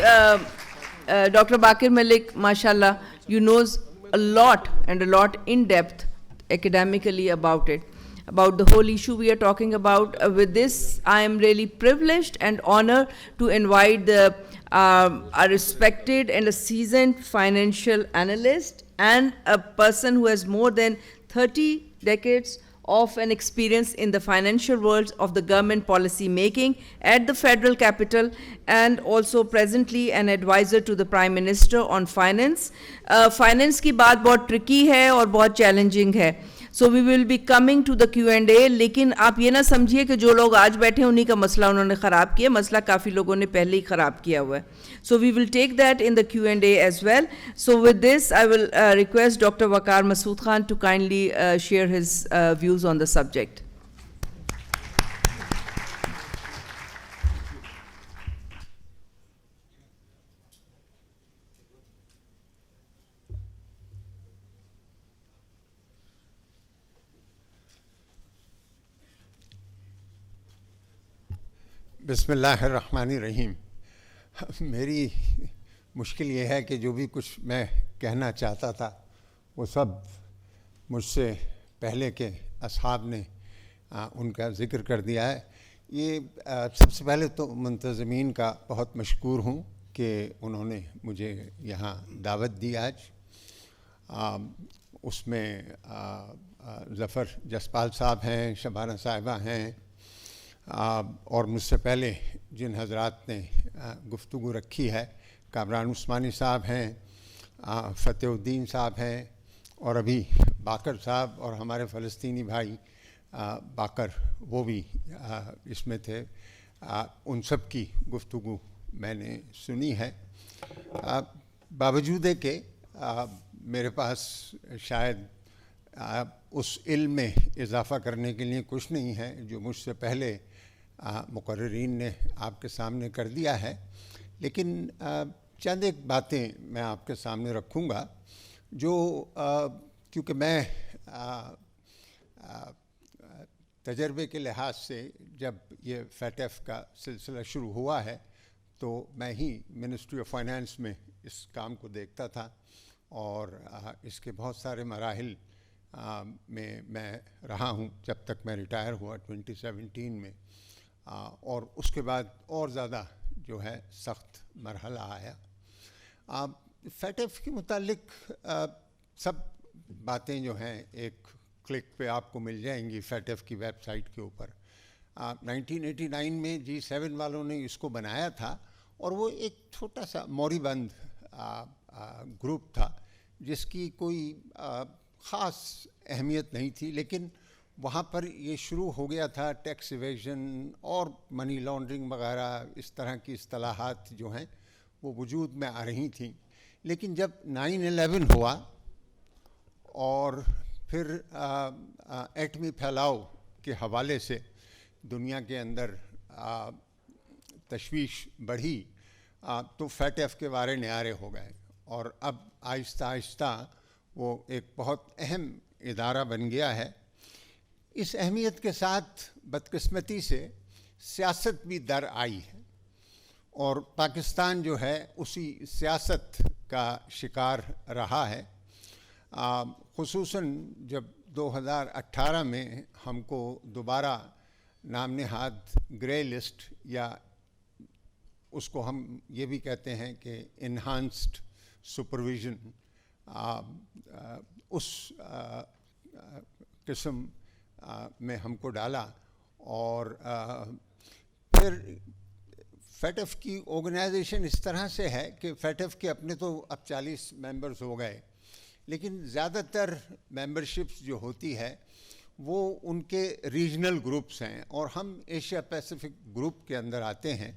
ڈاکٹر باقر ملک ماشاء اللہ you knows a lot in depth academically about it, about the whole issue we are talking about. With this, I am really privileged and honored to invite a respected and a seasoned financial analyst and a person who has more than 30 decades of an experience in the financial world of the government policy making at the federal capital, and also presently an advisor to the Prime Minister on finance. Finance کی بات بہت Turkey ہے اور بہت challenging ہے. So we will be coming to the Q&A, لیکن آپ یہ نہ سمجھیے کہ جو لوگ آج بیٹھے ہیں انہی کا مسئلہ انہوں نے خراب کیا, مسئلہ کافی لوگوں نے پہلے ہی خراب کیا ہوا ہے. So we will take that in the Q&A as well. So with this, I will request Dr. Waqar Masood Khan to kindly share his views on the subject. بسم اللہ الرحمن الرحیم. میری مشکل یہ ہے کہ جو بھی کچھ میں کہنا چاہتا تھا وہ سب مجھ سے پہلے کے اصحاب نے ان کا ذکر کر دیا ہے. یہ سب سے پہلے تو منتظمین کا بہت مشکور ہوں کہ انہوں نے مجھے یہاں دعوت دی آج. اس میں ظفر جسپال صاحب ہیں, شبانہ صاحبہ ہیں, اور مجھ سے پہلے جن حضرات نے گفتگو رکھی ہے, کامران عثمانی صاحب ہیں, فتح الدین صاحب ہیں, اور ابھی باقر صاحب اور ہمارے فلسطینی بھائی باقر وہ بھی اس میں تھے. ان سب کی گفتگو میں نے سنی ہے. باوجود کہ میرے پاس شاید اس علم میں اضافہ کرنے کے لیے کچھ نہیں ہے جو مجھ سے پہلے مقررین نے آپ کے سامنے کر دیا ہے, لیکن چند ایک باتیں میں آپ کے سامنے رکھوں گا جو کیونکہ میں تجربے کے لحاظ سے جب یہ FATF کا سلسلہ شروع ہوا ہے تو میں ہی منسٹری آف فائنانس میں اس کام کو دیکھتا تھا، اور اس کے بہت سارے مراحل میں رہا ہوں جب تک میں ریٹائر ہوا 2017 میں، اور اس کے بعد اور زیادہ جو ہے سخت مرحلہ آیا۔ FATF کے متعلق سب باتیں جو ہیں ایک کلک پہ آپ کو مل جائیں گی FATF کی ویب سائٹ کے اوپر۔ 1989 میں G7 والوں نے اس کو بنایا تھا، اور وہ ایک چھوٹا سا موری بند گروپ تھا جس کی کوئی خاص اہمیت نہیں تھی، لیکن وہاں پر یہ شروع ہو گیا تھا ٹیکس ایویژن اور منی لانڈرنگ وغیرہ، اس طرح کی اصطلاحات جو ہیں وہ وجود میں آ رہی تھیں۔ لیکن جب 9/11 ہوا اور پھر ایٹمی پھیلاؤ کے حوالے سے دنیا کے اندر تشویش بڑھی، تو FATF کے وارے نیارے ہو گئے، اور اب آہستہ آہستہ وہ ایک بہت اہم ادارہ بن گیا ہے۔ اس اہمیت کے ساتھ بدقسمتی سے سیاست بھی در آئی ہے، اور پاکستان جو ہے اسی سیاست کا شکار رہا ہے۔ خصوصاً جب 2018 میں ہم کو دوبارہ نام نہاد گرے لسٹ، یا اس کو ہم یہ بھی کہتے ہیں کہ انہانسڈ سپرویژن، اس قسم میں ہم کو ڈالا، اور پھر FATF کی آرگنائزیشن اس طرح سے ہے کہ FATF کے اپنے تو اب 40 ممبرز ہو گئے، لیکن زیادہ تر ممبرشپس جو ہوتی ہے وہ ان کے ریجنل گروپس ہیں، اور ہم ایشیا پیسیفک گروپ کے اندر آتے ہیں،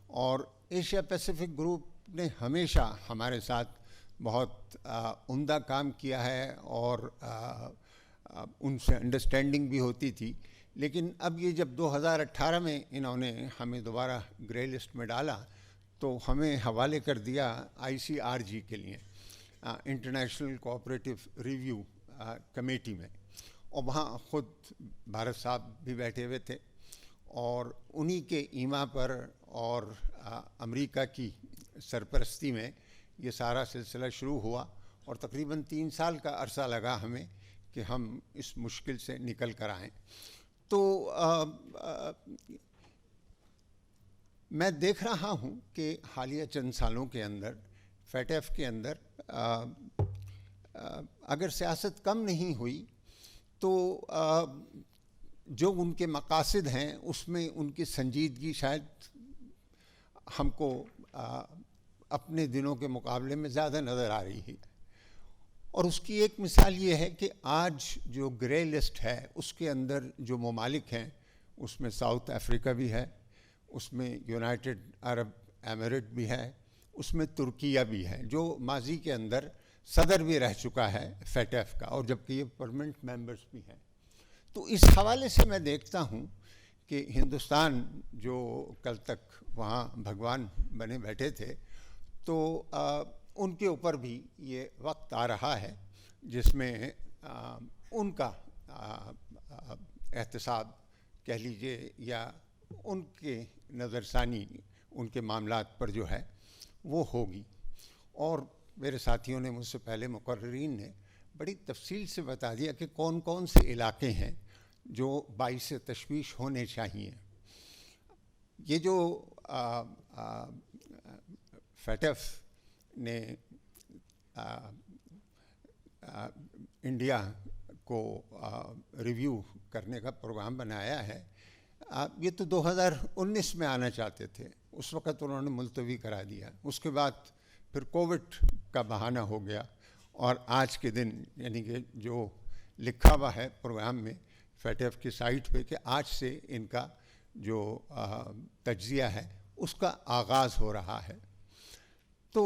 اور ایشیا پیسیفک گروپ نے ہمیشہ ہمارے ساتھ بہت عمدہ کام کیا ہے، اور ان سے انڈرسٹینڈنگ بھی ہوتی تھی۔ لیکن اب یہ جب 2018 میں انہوں نے ہمیں دوبارہ گرے لسٹ میں ڈالا تو ہمیں حوالے کر دیا ICRG کے لیے، انٹرنیشنل کوآپریٹو ریویو کمیٹی میں، اور وہاں خود بھارت صاحب بھی بیٹھے ہوئے تھے، اور انہی کے ایما پر اور امریکہ کی سرپرستی میں یہ سارا سلسلہ شروع ہوا، اور تقریباً 3 سال کا عرصہ لگا ہمیں کہ ہم اس مشکل سے نکل کر آئیں۔ تو میں دیکھ رہا ہوں کہ حالیہ چند سالوں کے اندر FATF کے اندر اگر سیاست کم نہیں ہوئی تو جو ان کے مقاصد ہیں اس میں ان کی سنجیدگی شاید ہم کو اپنے دنوں کے مقابلے میں زیادہ نظر آ رہی ہے، اور اس کی ایک مثال یہ ہے کہ آج جو گرے لسٹ ہے اس کے اندر جو ممالک ہیں اس میں ساؤتھ افریقہ بھی ہے، اس میں یونائٹڈ عرب ایمریٹ بھی ہے، اس میں ترکیہ بھی ہے جو ماضی کے اندر صدر بھی رہ چکا ہے FATF کا، اور جبکہ یہ پرمننٹ ممبرز بھی ہیں۔ تو اس حوالے سے میں دیکھتا ہوں کہ ہندوستان جو کل تک وہاں بھگوان بنے بیٹھے تھے، تو ان کے اوپر بھی یہ وقت آ رہا ہے جس میں ان کا احتساب کہہ لیجئے، یا ان کے نظر ثانی ان کے معاملات پر جو ہے وہ ہوگی۔ اور میرے ساتھیوں نے مجھ سے پہلے مقررین نے بڑی تفصیل سے بتا دیا کہ کون کون سے علاقے ہیں جو باعث تشویش ہونے چاہیے۔ یہ جو FATF نے انڈیا کو ریویو کرنے کا پروگرام بنایا ہے، یہ تو 2019 میں آنا چاہتے تھے، اس وقت انہوں نے ملتوی کرا دیا، اس کے بعد پھر کووڈ کا بہانہ ہو گیا، اور آج کے دن یعنی کہ جو لکھا ہوا ہے پروگرام میں FATF کی سائٹ پہ کہ آج سے ان کا جو تجزیہ ہے اس کا آغاز ہو رہا ہے۔ تو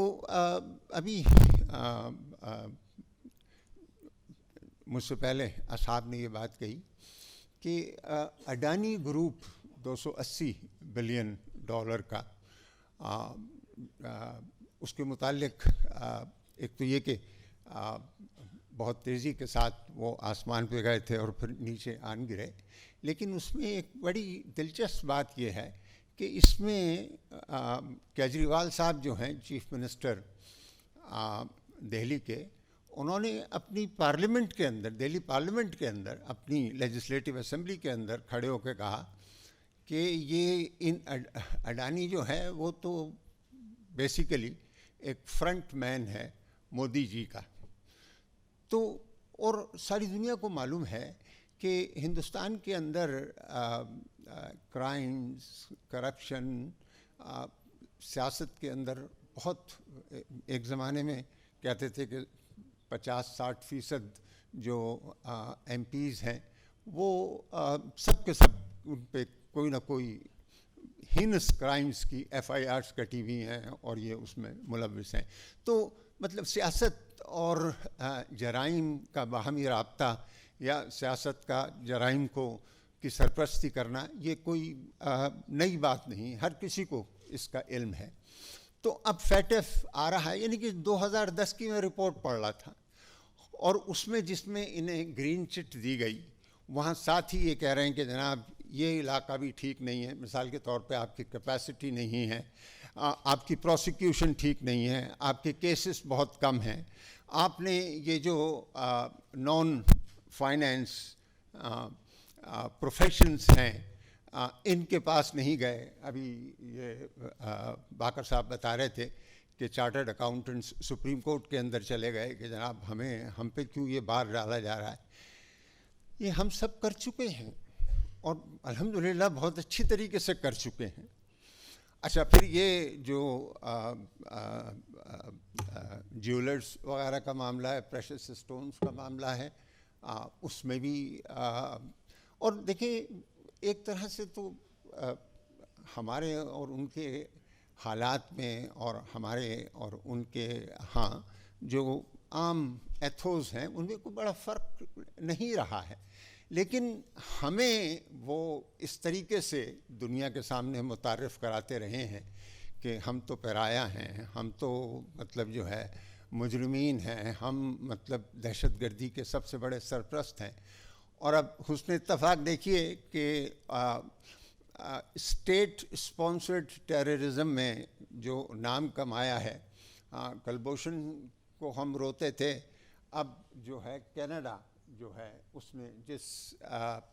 ابھی مجھ سے پہلے اصحاب نے یہ بات کہی کہ اڈانی گروپ $280 بلین کا، اس کے متعلق ایک تو یہ کہ بہت تیزی کے ساتھ وہ آسمان پہ گئے تھے اور پھر نیچے آن گرے. لیکن اس میں ایک بڑی دلچسپ بات یہ ہے کہ اس میں کیجریوال صاحب جو ہیں چیف منسٹر دہلی کے, انہوں نے اپنی پارلیمنٹ کے اندر, دہلی پارلیمنٹ کے اندر, اپنی لیجسلیٹو اسمبلی کے اندر کھڑے ہو کے کہا کہ یہ اڈانی جو ہے وہ تو بیسیکلی ایک فرنٹ مین ہے مودی جی کا. تو اور ساری دنیا کو معلوم ہے کہ ہندوستان کے اندر کرائمز, کرپشن, سیاست کے اندر بہت, ایک زمانے میں کہتے تھے کہ 50-60% جو ایم پیز ہیں وہ سب کے سب ان پہ کوئی نہ کوئی ہینس کرائمز کی ایف آئی آرز کٹی ہوئی ہیں اور یہ اس میں ملوث ہیں. تو مطلب سیاست اور جرائم کا باہمی رابطہ یا سیاست کا جرائم کی سرپرستی کرنا یہ کوئی نئی بات نہیں, ہر کسی کو اس کا علم ہے. تو اب فیٹف آ رہا ہے, یعنی کہ 2010 کی میں رپورٹ پڑھ رہا تھا اور اس میں جس میں انہیں گرین چٹ دی گئی وہاں ساتھ ہی یہ کہہ رہے ہیں کہ جناب یہ علاقہ بھی ٹھیک نہیں ہے, مثال کے طور پہ آپ کی کیپیسٹی نہیں ہے, آپ کی پروسیکیوشن ٹھیک نہیں ہے, آپ کے کیسز بہت کم ہیں, آپ نے یہ جو نان فائنینس پروفیشنز ہیں ان کے پاس نہیں گئے. ابھی یہ باقر صاحب بتا رہے تھے کہ چارٹرڈ اکاؤنٹنٹس سپریم کورٹ کے اندر چلے گئے کہ جناب ہم پہ کیوں یہ بار ڈالا جا رہا ہے. یہ ہم سب کر چکے ہیں اور الحمدللہ بہت اچھی طریقے سے کر چکے ہیں. اچھا, پھر یہ جو جیولرز وغیرہ کا معاملہ ہے, پریشس سٹونز کا معاملہ ہے, اس میں بھی اور دیکھیں ایک طرح سے تو ہمارے اور ان کے حالات میں اور ہمارے اور ان کے ہاں جو عام ایتھوز ہیں ان میں کوئی بڑا فرق نہیں رہا ہے, لیکن ہمیں وہ اس طریقے سے دنیا کے سامنے متعارف کراتے رہے ہیں کہ ہم تو پرایا ہیں, ہم تو مطلب جو ہے مجرمین ہیں, ہم مطلب دہشت گردی کے سب سے بڑے سرپرست ہیں. اور اب حسن اتفاق دیکھیے کہ اسٹیٹ اسپانسرڈ ٹیررزم میں جو نام کمایا ہے, کلبھوشن کو ہم روتے تھے, اب جو ہے کینیڈا جو ہے اس نے جس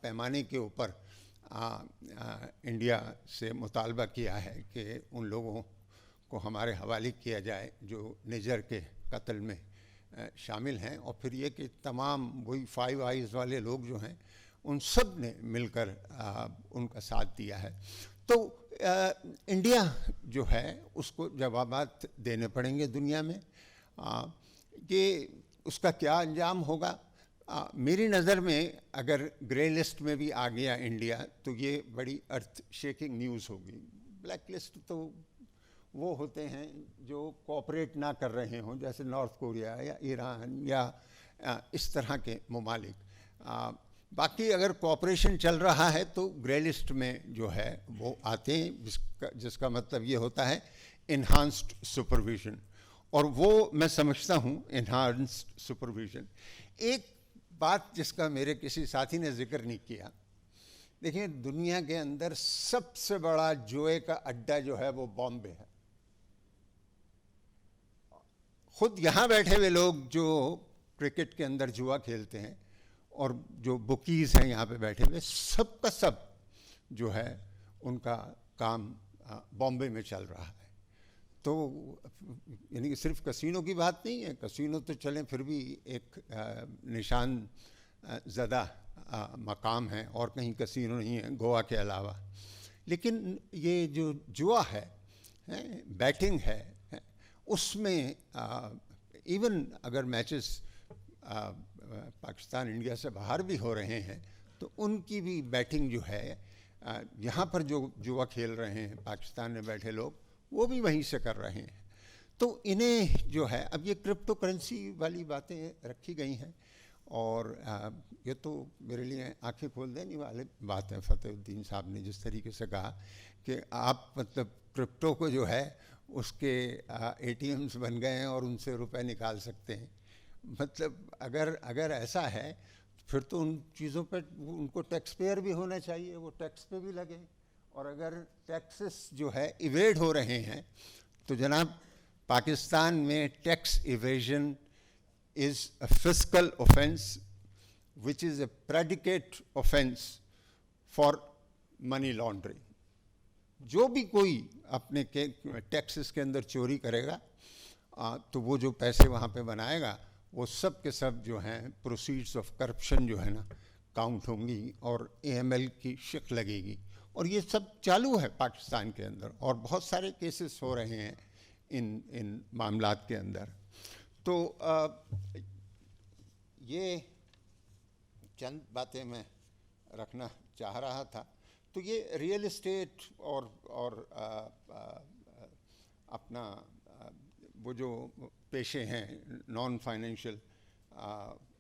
پیمانے کے اوپر انڈیا سے مطالبہ کیا ہے کہ ان لوگوں کو ہمارے حوالے کیا جائے جو نجر کے قتل میں شامل ہیں, اور پھر یہ کہ تمام وہی 5 آئیز والے لوگ جو ہیں ان سب نے مل کر ان کا ساتھ دیا ہے. تو انڈیا جو ہے اس کو جوابات دینے پڑیں گے دنیا میں. کہ اس کا کیا انجام ہوگا, میری نظر میں اگر گرے لسٹ میں بھی آ گیا انڈیا تو یہ بڑی ارتھ شیکنگ نیوز ہوگی. بلیک لسٹ تو وہ ہوتے ہیں جو کوآپریٹ نہ کر رہے ہوں, جیسے نارتھ کوریا یا ایران یا اس طرح کے ممالک. باقی اگر کوآپریشن چل رہا ہے تو گرے لسٹ میں جو ہے وہ آتے ہیں, جس کا مطلب یہ ہوتا ہے انہانسڈ سپرویژن, اور وہ میں سمجھتا ہوں انہانسڈ سپرویژن. ایک بات جس کا میرے کسی ساتھی نے ذکر نہیں کیا, دیکھیں دنیا کے اندر سب سے بڑا جوئے کا اڈا جو ہے وہ بامبے ہے. خود یہاں بیٹھے ہوئے لوگ جو کرکٹ کے اندر جوا کھیلتے ہیں اور جو بکیز ہیں یہاں پہ بیٹھے ہوئے, سب کا سب جو ہے ان کا کام بامبے میں چل رہا ہے. تو یعنی کہ صرف کسینو کی بات نہیں ہے, کسینو تو چلیں پھر بھی ایک نشان زدہ مقام ہے اور کہیں کسینو نہیں ہے گوا کے علاوہ, لیکن یہ جو جوا ہے, بیٹنگ ہے, اس میں ایون اگر میچز پاکستان انڈیا سے باہر بھی ہو رہے ہیں تو ان کی بھی بیٹنگ جو ہے یہاں پر جو جوا کھیل رہے ہیں پاکستان میں بیٹھے لوگ وہ بھی وہیں سے کر رہے ہیں. تو انہیں جو ہے اب یہ کرپٹو کرنسی والی باتیں رکھی گئی ہیں, اور یہ تو میرے لیے آنکھیں کھول دینے والی بات ہے. فتح الدین صاحب نے جس طریقے سے کہا کہ آپ مطلب کرپٹو کو جو ہے اس کے اے ٹی ایمز بن گئے ہیں اور ان سے روپے نکال سکتے ہیں. مطلب اگر ایسا ہے پھر تو ان چیزوں پہ ان کو ٹیکس پیئر بھی ہونا چاہیے, وہ ٹیکس پہ بھی لگیں. اور اگر ٹیکسز جو ہے ایویڈ ہو رہے ہیں تو جناب پاکستان میں tax evasion is a fiscal offense which is a predicate offense for money laundering. جو بھی کوئی اپنے ٹیکسز کے اندر چوری کرے گا تو وہ جو پیسے وہاں پہ بنائے گا وہ سب کے سب جو ہیں پروسیڈز آف کرپشن جو ہے نا کاؤنٹ ہوں گی اور AML کی شک لگے گی. اور یہ سب چالو ہے پاکستان کے اندر اور بہت سارے کیسز ہو رہے ہیں ان معاملات کے اندر. تو یہ چند باتیں میں رکھنا چاہ رہا تھا. تو یہ ریئل اسٹیٹ اور اپنا وہ جو پیشے ہیں نان فائنینشیل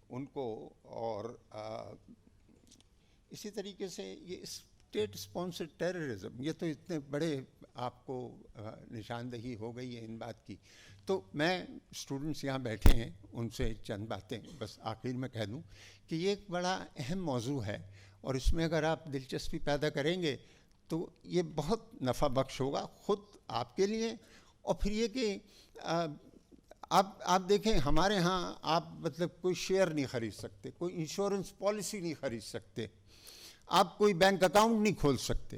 ان کو, اور اسی طریقے سے یہ اسٹیٹ اسپانسرڈ ٹیررزم, یہ تو اتنے بڑے آپ کو نشاندہی ہو گئی ہے ان بات کی. تو میں اسٹوڈنٹس یہاں بیٹھے ہیں ان سے چند باتیں بس آخر میں کہہ دوں کہ یہ ایک بڑا اہم موضوع ہے اور اس میں اگر آپ دلچسپی پیدا کریں گے تو یہ بہت نفع بخش ہوگا خود آپ کے لیے. اور پھر یہ کہ آپ دیکھیں ہمارے ہاں آپ مطلب کوئی شیئر نہیں خرید سکتے, کوئی انشورنس پالیسی نہیں خرید سکتے, آپ کوئی بینک اکاؤنٹ نہیں کھول سکتے.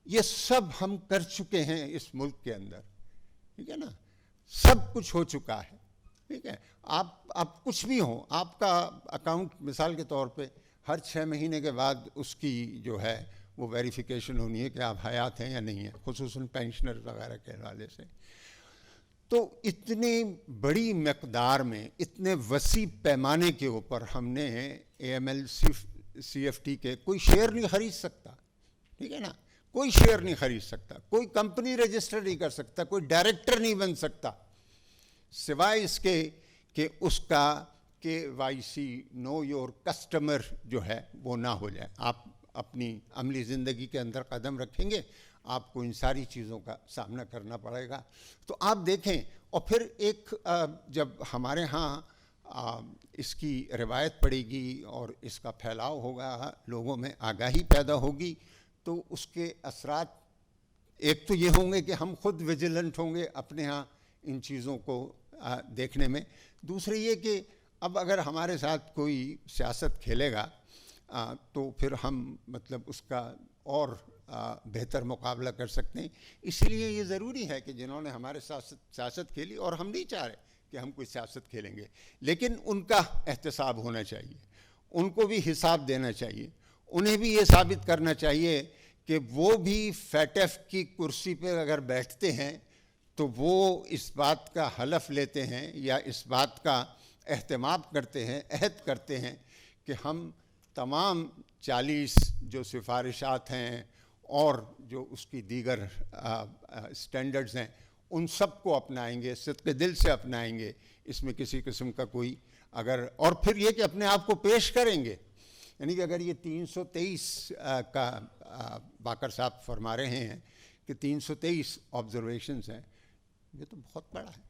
یہ سب ہم کر چکے ہیں اس ملک کے اندر, ٹھیک ہے نا, سب کچھ ہو چکا ہے, ٹھیک ہے. آپ کچھ بھی ہوں, آپ کا اکاؤنٹ مثال کے طور پہ ہر 6 مہینے کے بعد اس کی جو ہے وہ ویریفیکیشن ہونی ہے کہ آپ حیات ہیں یا نہیں ہیں, خصوصاً پینشنر وغیرہ کے حوالے سے. تو اتنی بڑی مقدار میں اتنے وسیع پیمانے کے اوپر ہم نے AML CFT کے کوئی شیئر نہیں خرید سکتا, ٹھیک ہے نا, کوئی شیئر نہیں خرید سکتا, کوئی کمپنی رجسٹر نہیں کر سکتا, کوئی ڈائریکٹر نہیں بن سکتا سوائے اس کے کہ اس کا KYC نو یور کسٹمر جو ہے وہ نہ ہو جائے. آپ اپنی عملی زندگی کے اندر قدم رکھیں گے آپ کو ان ساری چیزوں کا سامنا کرنا پڑے گا. تو آپ دیکھیں, اور پھر ایک جب ہمارے ہاں اس کی روایت پڑے گی اور اس کا پھیلاؤ ہوگا, لوگوں میں آگاہی پیدا ہوگی, تو اس کے اثرات ایک تو یہ ہوں گے کہ ہم خود ویجیلنٹ ہوں گے اپنے ہاں ان چیزوں کو دیکھنے میں. دوسرے یہ کہ اب اگر ہمارے ساتھ کوئی سیاست کھیلے گا تو پھر ہم مطلب اس کا اور بہتر مقابلہ کر سکتے ہیں. اس لیے یہ ضروری ہے کہ جنہوں نے ہمارے ساتھ سیاست کھیلی, اور ہم نہیں چاہ رہے کہ ہم کوئی سیاست کھیلیں گے, لیکن ان کا احتساب ہونا چاہیے, ان کو بھی حساب دینا چاہیے, انہیں بھی یہ ثابت کرنا چاہیے کہ وہ بھی FATF کی کرسی پہ اگر بیٹھتے ہیں تو وہ اس بات کا حلف لیتے ہیں یا اس بات کا اہتمام کرتے ہیں, عہد کرتے ہیں کہ ہم تمام 40 جو سفارشات ہیں اور جو اس کی دیگر سٹینڈرڈز ہیں ان سب کو اپنائیں گے, صدق دل سے اپنائیں گے. اس میں کسی قسم کا کوئی اگر, اور پھر یہ کہ اپنے آپ کو پیش کریں گے, یعنی کہ اگر یہ 323 کا باقر صاحب فرما رہے ہیں کہ 323 آبزرویشنز ہیں, یہ تو بہت بڑا ہے,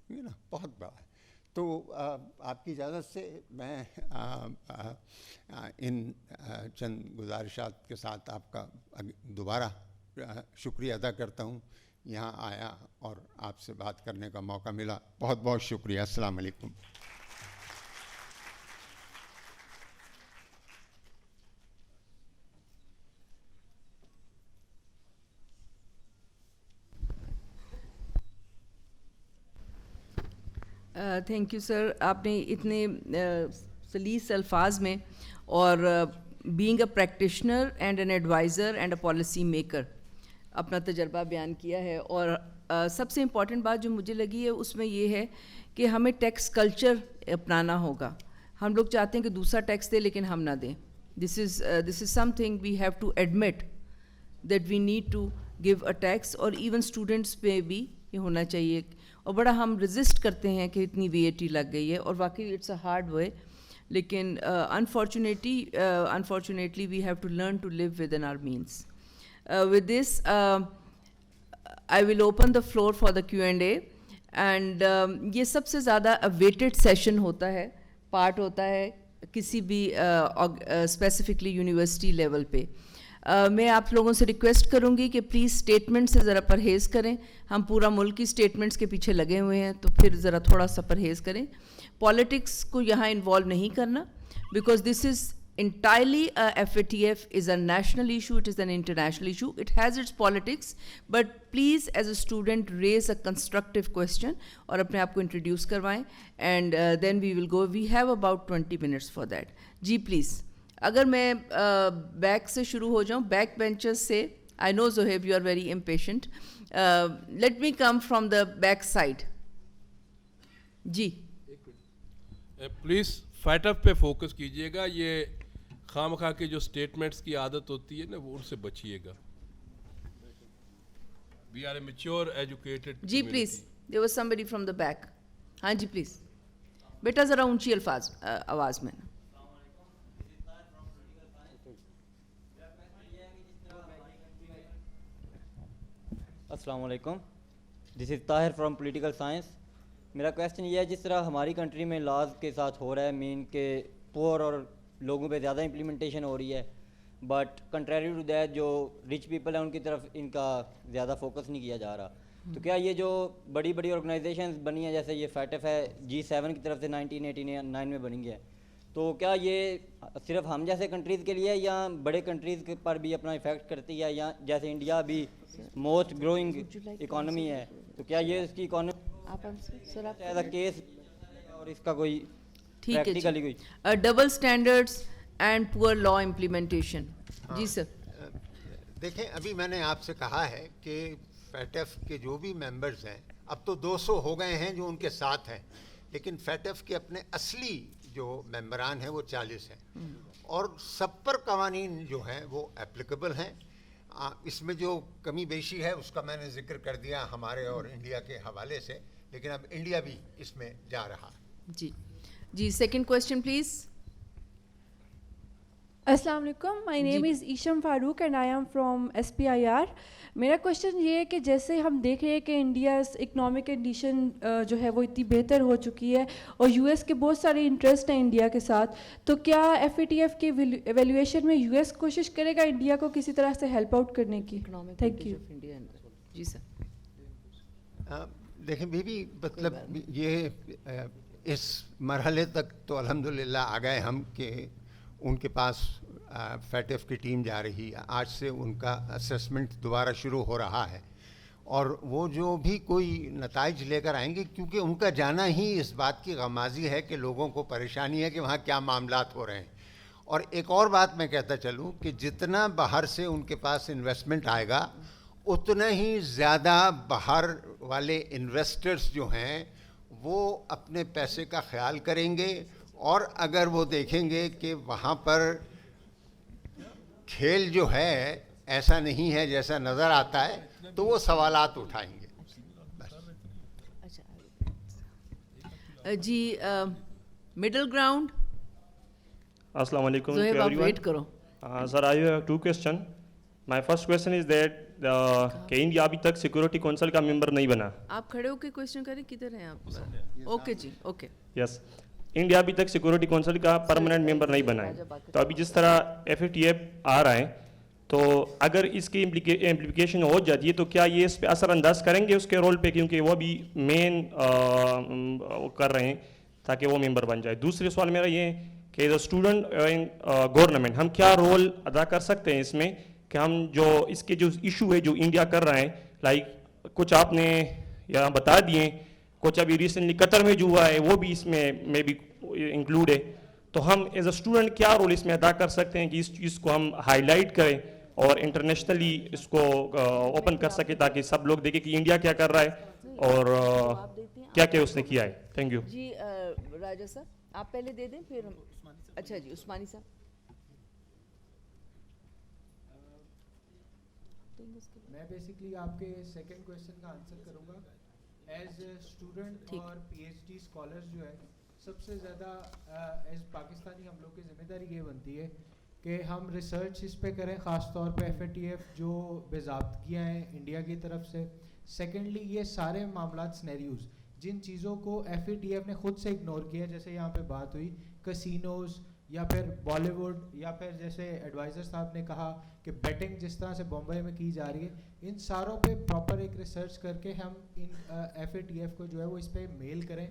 ٹھیک ہے نا, بہت بڑا ہے. تو آپ کی اجازت سے میں ان چند گزارشات کے ساتھ آپ کا دوبارہ شکریہ ادا کرتا ہوں. یہاں آیا اور آپ سے بات کرنے کا موقع ملا, بہت بہت شکریہ. السلام علیکم. تھینک یو سر, آپ نے اتنے سلیس الفاظ میں اور being a practitioner and an advisor and a policy maker اپنا تجربہ بیان کیا ہے. اور سب سے امپورٹنٹ بات جو مجھے لگی ہے اس میں یہ ہے کہ ہمیں ٹیکس کلچر اپنانا ہوگا. ہم لوگ چاہتے ہیں کہ دوسرا ٹیکس دے لیکن ہم نہ دیں. This is something we have to admit that we need to give a tax. اور ایون اسٹوڈنٹس پہ بھی یہ ہونا چاہیے. اور بڑا ہم رزسٹ کرتے ہیں کہ اتنی VAT لگ گئی ہے, اور واقعی اٹس اے ہارڈ وے, لیکن unfortunately we have to learn to live within our means. With this, I will open the floor for the Q&A, and یہ سب سے زیادہ اویٹڈ سیشن ہوتا ہے, پارٹ ہوتا ہے کسی بھی اسپیسیفکلی یونیورسٹی لیول پہ. میں آپ لوگوں سے ریکویسٹ کروں گی کہ پلیز اسٹیٹمنٹ سے ذرا پرہیز کریں. ہم پورا ملک کی اسٹیٹمنٹس کے پیچھے لگے ہوئے ہیں, تو پھر ذرا تھوڑا سا پرہیز کریں. پالیٹکس کو یہاں انوالو نہیں کرنا, because this is entirely FATF is a national issue, it is an international issue, it has its politics, but please as a student raise a constructive question اور اپنے آپ کو introduce کروائیں, and then we will go. We have about 20 minutes for that. جی please, اگر میں back سے شروع ہو جاؤں, بیک بینچرز سے. I know Zohaib you are very impatient. Let me come from the back side. جی پلیز فیٹف پہ فوکس کیجیے گا. یہ خام خواہ کے جو اسٹیٹمنٹس کی عادت ہوتی ہے نا, وہ ان سے بچیے گا. We are a mature educated. جی please, there was somebody from the back. ہاں جی پلیز, بیٹا ذرا اونچی آواز میں. السلام علیکم, دس از طاہر فرام پولیٹیکل سائنس. میرا کویشچن یہ ہے, جس طرح ہماری کنٹری میں لاز کے ساتھ ہو رہا ہے, مین کہ پور اور لوگوں پہ زیادہ امپلیمنٹیشن ہو رہی ہے, بٹ کنٹریری ٹو دیٹ جو رچ پیپل ہیں ان کی طرف ان کا زیادہ فوکس نہیں کیا جا رہا. تو کیا یہ جو بڑی بڑی آرگنائزیشنز بنی ہیں, جیسے یہ فیٹف ہے G7 کی طرف سے 1989 میں بنی ہے, تو کیا یہ صرف ہم جیسے کنٹریز کے لیے یا بڑے کنٹریز کے پر بھی اپنا افیکٹ کرتی ہے, یا جیسے انڈیا بھی موسٹ گروئنگ اکانومی ہے, تو کیا یہ اس کی اکانومی ایز اے کیس اور اس کا کوئی پریکٹیکلی کوئی ڈبل اسٹینڈرڈس اینڈ پور لا امپلیمنٹیشن. جی سر. دیکھیں, ابھی میں نے آپ سے کہا ہے کہ فیٹف کے جو بھی ممبرز ہیں, اب تو 200 ہو گئے ہیں جو ان کے ساتھ ہیں, لیکن فیٹف کے اپنے اصلی جو ممبران ہیں وہ 40 ہیں, اور سب پر قوانین جو ہیں وہ اپلیکیبل ہیں. اس میں جو کمی بیشی ہے اس کا میں نے ذکر کر دیا ہمارے اور انڈیا کے حوالے سے, لیکن اب انڈیا بھی اس میں جا رہا. جی جی, سیکنڈ کویسچن پلیز. السلام علیکم, my name is Isham Farooq and I am from SPIR. میرا کویشچن یہ ہے کہ جیسے ہم دیکھ رہے ہیں کہ انڈیا اکنامک کنڈیشن جو ہے وہ اتنی بہتر ہو چکی ہے, اور US کے بہت سارے انٹرسٹ ہیں انڈیا کے ساتھ, تو کیا FATF کی ایویلویشن میں US کوشش کرے گا انڈیا کو کسی طرح سے ہیلپ آؤٹ کرنے کی؟ Thank you. جی سر. دیکھیں بیبی, مطلب یہ اس مرحلے تک تو الحمدللہ آ گئے ہم کہ ان کے پاس فیٹف کی ٹیم جا رہی ہے. آج سے ان کا اسسمنٹ دوبارہ شروع ہو رہا ہے, اور وہ جو بھی کوئی نتائج لے کر آئیں گے, کیونکہ ان کا جانا ہی اس بات کی غمازی ہے کہ لوگوں کو پریشانی ہے کہ وہاں کیا معاملات ہو رہے ہیں. اور ایک اور بات میں کہتا چلوں کہ جتنا باہر سے ان کے پاس انویسٹمنٹ آئے گا, اتنا ہی زیادہ باہر والے انویسٹرز جو ہیں وہ اپنے پیسے کا خیال کریں گے, اور اگر وہ دیکھیں گے کہ وہاں پر کھیل جو ہے ایسا نہیں ہے جیسا نظر آتا ہے, تو وہ سوالات اٹھائیں گے. جی, مڈل گراؤنڈ. السلام علیکم. ویٹ کرو. Sir, I have 2 question. My first question is that کہ انڈیا ابھی تک سیکورٹی کونسل کا ممبر نہیں بنا. آپ کھڑے ہو کے کویسچن کریں, کدھر ہیں آپ؟ اوکے جی, اوکے. یس, انڈیا ابھی تک سیکورٹی کونسل کا پرماننٹ ممبر نہیں بنا ہے, تو ابھی جس طرح FATF آ رہا ہے, تو اگر اس کی امپلیکیشن ہو جاتی ہے تو کیا یہ اس پہ اثر انداز کریں گے اس کے رول پہ, کیونکہ وہ بھی مین کر رہے ہیں تاکہ وہ ممبر بن جائے. دوسرے سوال میرا یہ ہے کہ as a student in government ہم کیا رول ادا کر سکتے ہیں اس میں, کہ ہم جو اس کے جو ایشو ہے جو انڈیا کر رہا ہے, لائک کچھ آپ نے یہاں بتا دیے, کچھ ابھی ریسنٹلی قطر میں جو ہوا ہے وہ بھی اس میں بھی انکلوڈ ہے, تو ہم ایز اے اسٹوڈنٹ کیا رول اس میں ادا کر سکتے ہیں کہ اس چیز کو ہم ہائی لائٹ کریں اور انٹرنیشنلی اس کو اوپن کر سکیں, تاکہ سب لوگ دیکھیں کہ انڈیا کیا کر رہا ہے اور کیا کیا اس نے کیا ہے. Thank you. جی راجا صاحب, آپ پہلے دے دیں پھر. اچھا جی, عثمانی صاحب. میں بیسکلی آپ کے سیکنڈ کویشچن کا آنسر کروں گا. ایز اے اسٹوڈنٹ اور PhD اسکالرز جو ہے, سب سے زیادہ ایز پاکستانی ہم لوگ کی ذمہ داری یہ بنتی ہے کہ ہم ریسرچ اس پہ کریں, خاص طور پہ FATF جو باضابطگیاں ہیں انڈیا کی طرف سے. سیکنڈلی, یہ سارے معاملات سینیریوز جن چیزوں کو FATF نے خود سے اگنور کیا, جیسے یہاں پہ بات ہوئی کسینوز یا پھر بالی ووڈ, یا پھر جیسے ایڈوائزر صاحب نے کہا کہ بیٹنگ جس طرح سے بمبئی میں کی جا رہی ہے, ان ساروں پہ پراپر ایک ریسرچ کر کے ہم ان FATF کو جو ہے وہ اس پہ میل کریں.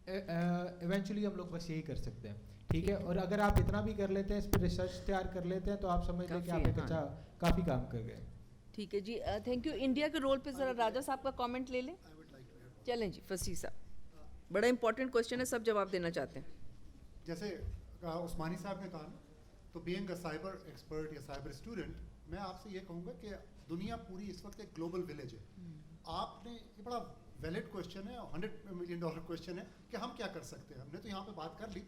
ایونچولی ہم لوگ بس یہی کر سکتے ہیں, ٹھیک ہے. اور اگر آپ اتنا بھی کر لیتے ہیں, اس پہ ریسرچ تیار کر لیتے ہیں, تو آپ سمجھ لیں کہ آپ ایک اچھا کافی کام کر گئے. ٹھیک ہے جی, تھینک یو. انڈیا کے رول پہ ذرا راجہ صاحب کا کامنٹ لے لیں. چلیں جی فصیح صاحب, بڑا امپورٹنٹ کوشچن ہے, سب جواب دینا چاہتے ہیں. جیسے عثمانی صاحب نے کہا نا, تو بینگ اے سائبر ایکسپرٹ یا سائبر اسٹوڈنٹ, میں آپ سے یہ کہوں گا کہ دنیا پوری اس وقت ایک گلوبل ولیج ہے. آپ نے یہ بڑا ویلڈ کوشچن ہے, $100 ملین کوشچن ہے کہ ہم کیا کر سکتے ہیں. ہم نے تو یہاں پہ بات کر لی.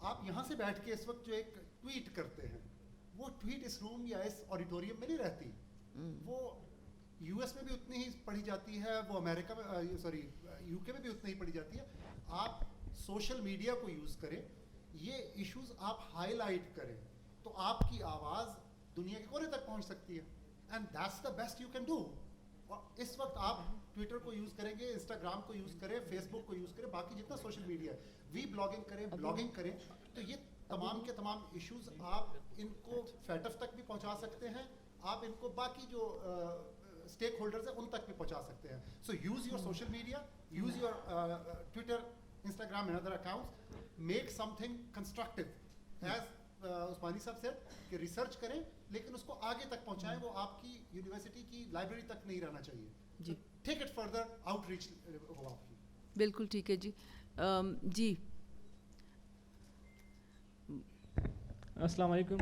آپ یہاں سے بیٹھ کے اس وقت جو ایک ٹویٹ کرتے ہیں, وہ ٹویٹ اس روم یا اس آڈیٹوریم میں نہیں رہتی, وہ US میں بھی اتنی ہی پڑھی جاتی ہے, وہ امریکہ میں سوری UK میں بھی اتنی ہی پڑھی جاتی ہے. آپ سوشل میڈیا کو یوز کریں, یہ ایشوز آپ ہائی لائٹ کریں, تو آپ کی آواز دنیا کے کونے تک پہنچ سکتی ہے. And that's the best you can do. اور اس وقت آپ ٹویٹر کو یوز کریں گے, انسٹاگرام کو یوز کریں, فیس بک کو یوز کریں, باقی جتنا سوشل میڈیا ہے, وی بلاگنگ کریں, بلاگنگ کریں, تو یہ تمام کے تمام ایشوز آپ ان کو FATF تک بھی پہنچا سکتے ہیں, آپ ان کو باقی جو اسٹیک ہولڈرز ہیں ان تک بھی پہنچا سکتے ہیں. So use your social media, use your Twitter, Instagram and other accounts, make something constructive. As Usmani صاحب سے کہ ریسرچ کریں لیکن اس کو آگے تک پہنچائیں, وہ آپ کی یونیورسٹی کی لائبریری تک نہیں رہنا چاہیے. جی take it further, outreach ہو آپ کی. بالکل ٹھیک ہے جی. جی السلام علیکم.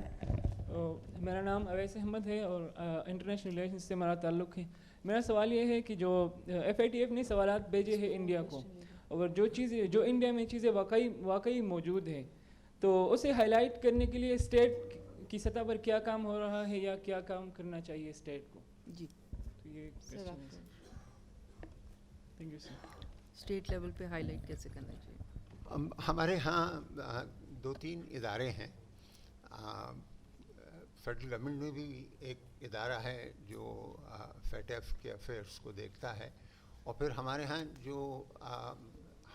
میرا نام اویس احمد ہے اور انٹرنیشنل ریلیشنز سے ہمارا تعلق ہے. میرا سوال یہ ہے کہ جو FATF نے سوالات بھیجے ہیں انڈیا کو, اور جو چیزیں جو انڈیا میں چیزیں واقعی موجود ہیں, تو اسے ہائی لائٹ کرنے کے لیے اسٹیٹ کی سطح پر کیا کام ہو رہا ہے یا کیا کام کرنا چاہیے اسٹیٹ کو؟ جی تو یہ thank you sir. State level پہ ہائی لائٹ کیسے کرنا چاہیے؟ ہمارے ہاں 2-3 ادارے ہیں. فیڈرل گورنمنٹ میں بھی ایک ادارہ ہے جو FATF کے افیئرس کو دیکھتا ہے, اور پھر ہمارے ہاں جو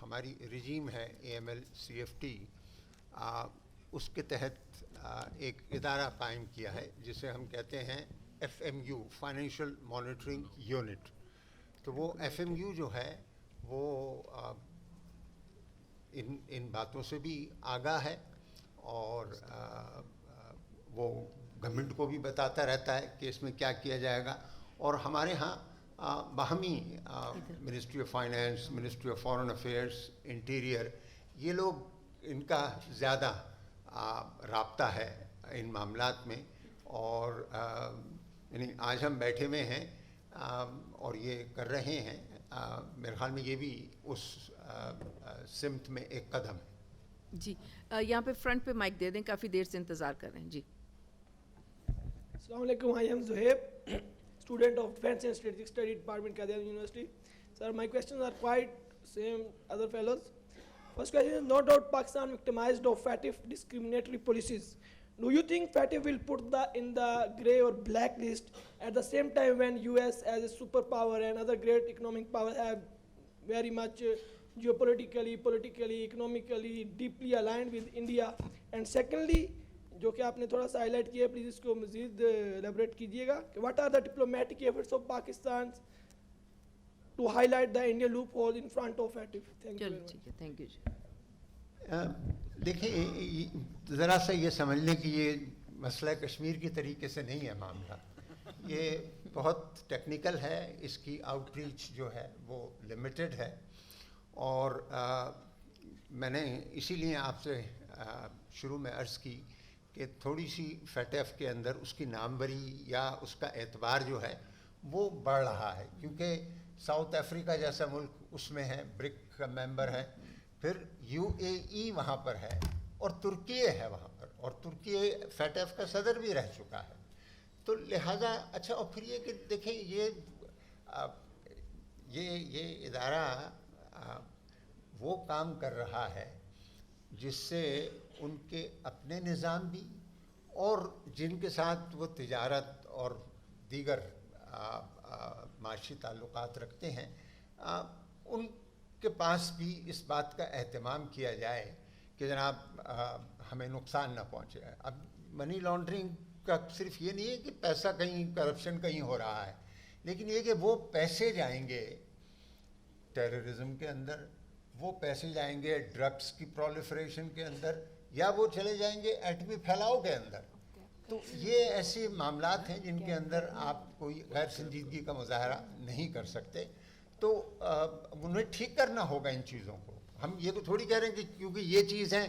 ہماری رجیم ہے AML CFT, اس کے تحت ایک ادارہ قائم کیا ہے جسے ہم کہتے ہیں FMU فائنینشیل مانیٹرنگ یونٹ. تو وہ FMU جو ہے وہ ان باتوں سے بھی آگاہ ہے, اور وہ گورنمنٹ کو بھی بتاتا رہتا ہے کہ اس میں کیا کیا جائے گا. اور ہمارے ہاں باہمی ministry of finance, ministry of foreign affairs, interior, یہ لوگ ان کا زیادہ رابطہ ہے ان معاملات میں. اور یعنی آج ہم بیٹھے ہوئے ہیں اور یہ کر رہے ہیں, میرے خیال میں یہ بھی اس سمت میں ایک قدم ہے. جی یہاں پہ فرنٹ پہ مائک دے دیں, کافی دیر سے انتظار کر رہے ہیں. جی السلام علیکم. I am Zuhaib, student of Defense and Strategic Study Department, Qadian University. Sir, my questions are quite same other fellows. First question is, no doubt Pakistan victimized of FATF discriminatory policies. Do you think FATF will put in the grey or black list at the same time when US as a superpower and other great economic power have very much geopolitically, politically, economically deeply aligned with India? And secondly, جو کہ آپ نے تھوڑا سا high light کیا ہے, please اس کو مزید ایلیبریٹ کیجیے گا کہ what are the diplomatic efforts of Pakistan to highlight the Indian loophole in front of FATF. Thank you. دیکھیں ذرا سا یہ سمجھ لیں کہ یہ مسئلہ کشمیر کی طریقے سے نہیں ہے معاملہ, یہ بہت ٹیکنیکل ہے, اس کی آؤٹ ریچ جو ہے وہ لمیٹڈ ہے. اور میں نے اسی لیے آپ سے شروع میں عرض کی کہ تھوڑی سی FATF کے اندر اس کی ناموری یا اس کا اعتبار جو ہے وہ بڑھ رہا ہے, کیونکہ ساؤتھ افریقہ جیسا ملک اس میں ہے, برک کا ممبر ہے, پھر UAE وہاں پر ہے, اور ترکیے ہے وہاں پر, اور ترکیے FATF کا صدر بھی رہ چکا ہے. تو لہٰذا اچھا, اور پھر یہ کہ دیکھیں یہ ادارہ وہ کام کر رہا ہے جس سے ان کے اپنے نظام بھی اور جن کے ساتھ وہ تجارت اور دیگر معاشی تعلقات رکھتے ہیں کے پاس بھی اس بات کا اہتمام کیا جائے کہ جناب ہمیں نقصان نہ پہنچے. اب منی لانڈرنگ کا صرف یہ نہیں ہے کہ پیسہ کہیں کرپشن کہیں ہو رہا ہے, لیکن یہ کہ وہ پیسے جائیں گے ٹیررزم کے اندر, وہ پیسے جائیں گے ڈرگس کی پرولیفریشن کے اندر, یا وہ چلے جائیں گے ایٹمی پھیلاؤ کے اندر. تو یہ ایسے معاملات ہیں جن کے اندر آپ کوئی غیر سنجیدگی کا مظاہرہ نہیں کر سکتے. تو انہیں ٹھیک کرنا ہوگا ان چیزوں کو. ہم یہ تو تھوڑی کہہ رہے ہیں کہ کیونکہ یہ چیز ہیں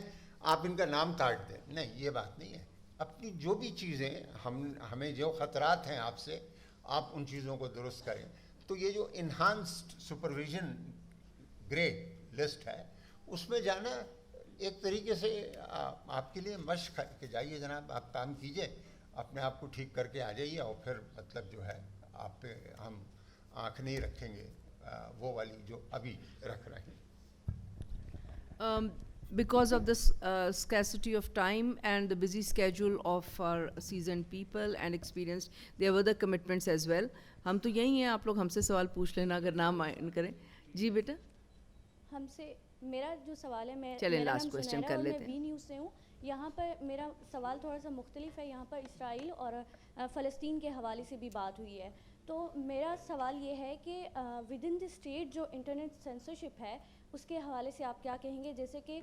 آپ ان کا نام کاٹ دیں, نہیں, یہ بات نہیں ہے. اپنی جو بھی چیزیں ہمیں جو خطرات ہیں آپ سے, آپ ان چیزوں کو درست کریں. تو یہ جو انہانسڈ سپرویژن گرے لسٹ ہے, اس میں جانا ایک طریقے سے آپ کے لیے مشق ہے کہ جائیے جناب, آپ کام کیجئے, اپنے آپ کو ٹھیک کر کے آ جائیے, اور پھر مطلب جو ہے آپ پہ ہم آنکھ نہیں رکھیں گے وہ والی جو ابھی رکھ رہے ہیں. Because of this scarcity of time and the busy schedule of our seasoned people and experienced, there were the commitments as well. ہم تو یہی ہیں, آپ لوگ ہم سے سوال پوچھ لینا اگر نہ مائنڈ کریں. جی بیٹا, ہم سے میرا جو سوال ہے, چلیں لاسٹ کوشچن کر لیتے ہیں. میں وی نیوز سے ہوں. یہاں پر میرا سوال تھوڑا سا مختلف ہے. یہاں پر اسرائیل اور فلسطین کے حوالے سے بھی بات ہوئی ہے. تو میرا سوال یہ ہے کہ ود ان دی اسٹیٹ جو انٹرنیٹ سینسرشپ ہے اس کے حوالے سے آپ کیا کہیں گے؟ جیسے کہ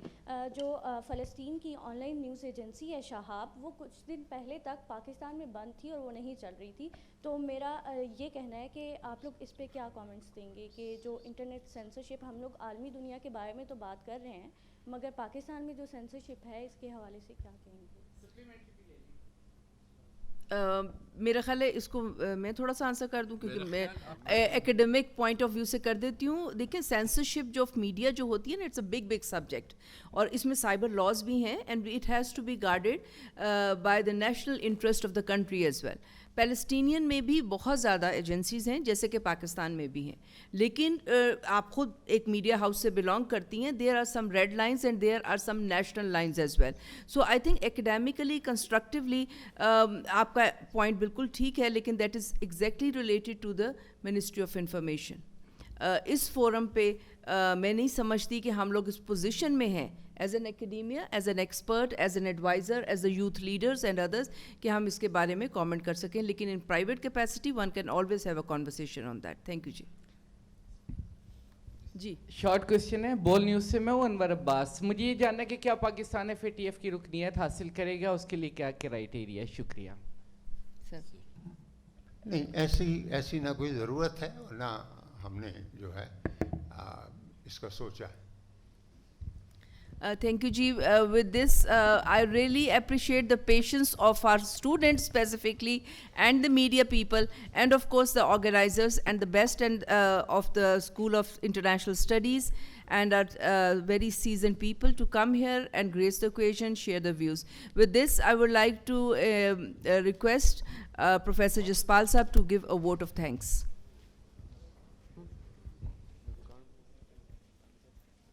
جو فلسطین کی آن لائن نیوز ایجنسی ہے شہاب, وہ کچھ دن پہلے تک پاکستان میں بند تھی اور وہ نہیں چل رہی تھی. تو میرا یہ کہنا ہے کہ آپ لوگ اس پہ کیا کامنٹس دیں گے کہ جو انٹرنیٹ سینسرشپ, ہم لوگ عالمی دنیا کے بارے میں تو بات کر رہے ہیں, مگر پاکستان میں جو سینسرشپ ہے اس کے حوالے سے کیا کہیں گے؟ میرا خیال ہے اس کو میں تھوڑا سا آنسر کر دوں, کیونکہ میں ایکیڈمک پوائنٹ آف ویو سے کر دیتی ہوں. دیکھیں, سینسرشپ جو آف میڈیا جو ہوتی ہے نا, اٹس اے بگ سبجیکٹ, اور اس میں سائبر لاز بھی ہیں, and it has to be guarded by the national interest of the country as well. Palestinian میں بھی بہت زیادہ ایجنسیز ہیں جیسے کہ پاکستان میں بھی ہیں, لیکن آپ خود ایک میڈیا ہاؤس سے بلانگ کرتی ہیں. There are some red lines and there are some national lines as well. So I think academically constructively آپ کا پوائنٹ بالکل ٹھیک ہے, لیکن that is exactly related to the ministry of information. اس فورم پہ میں نہیں سمجھتی کہ ہم لوگ اس پوزیشن میں ہیں as an academia, as an expert, as an adviser, as a youth leaders and others, کہ ہم اس کے بارے میں کامنٹ کر سکیں. لیکن in private capacity one can always have a conversation on that. Thank you. جی جی شارٹ کوشچن ہے بول نیوز سے. میں ہوں انور عباس. مجھے یہ جاننا ہے کہ کیا پاکستان FATF کی رکنیت حاصل کرے گا, اس کے لیے کیا کرائیٹیریا ہے؟ شکریہ. نہیں, ایسی نہ کوئی ضرورت ہے اور نہ ہم نے جو ہے اس کا سوچا. Thank you, Ji. With this, I really appreciate the patience of our students specifically, and the media people, and of course the organizers and the best and of the School of International Studies, and our very seasoned people to come here and grace the occasion, share the views. With this, I would like to request Professor Jaspal Sahab to give a vote of thanks.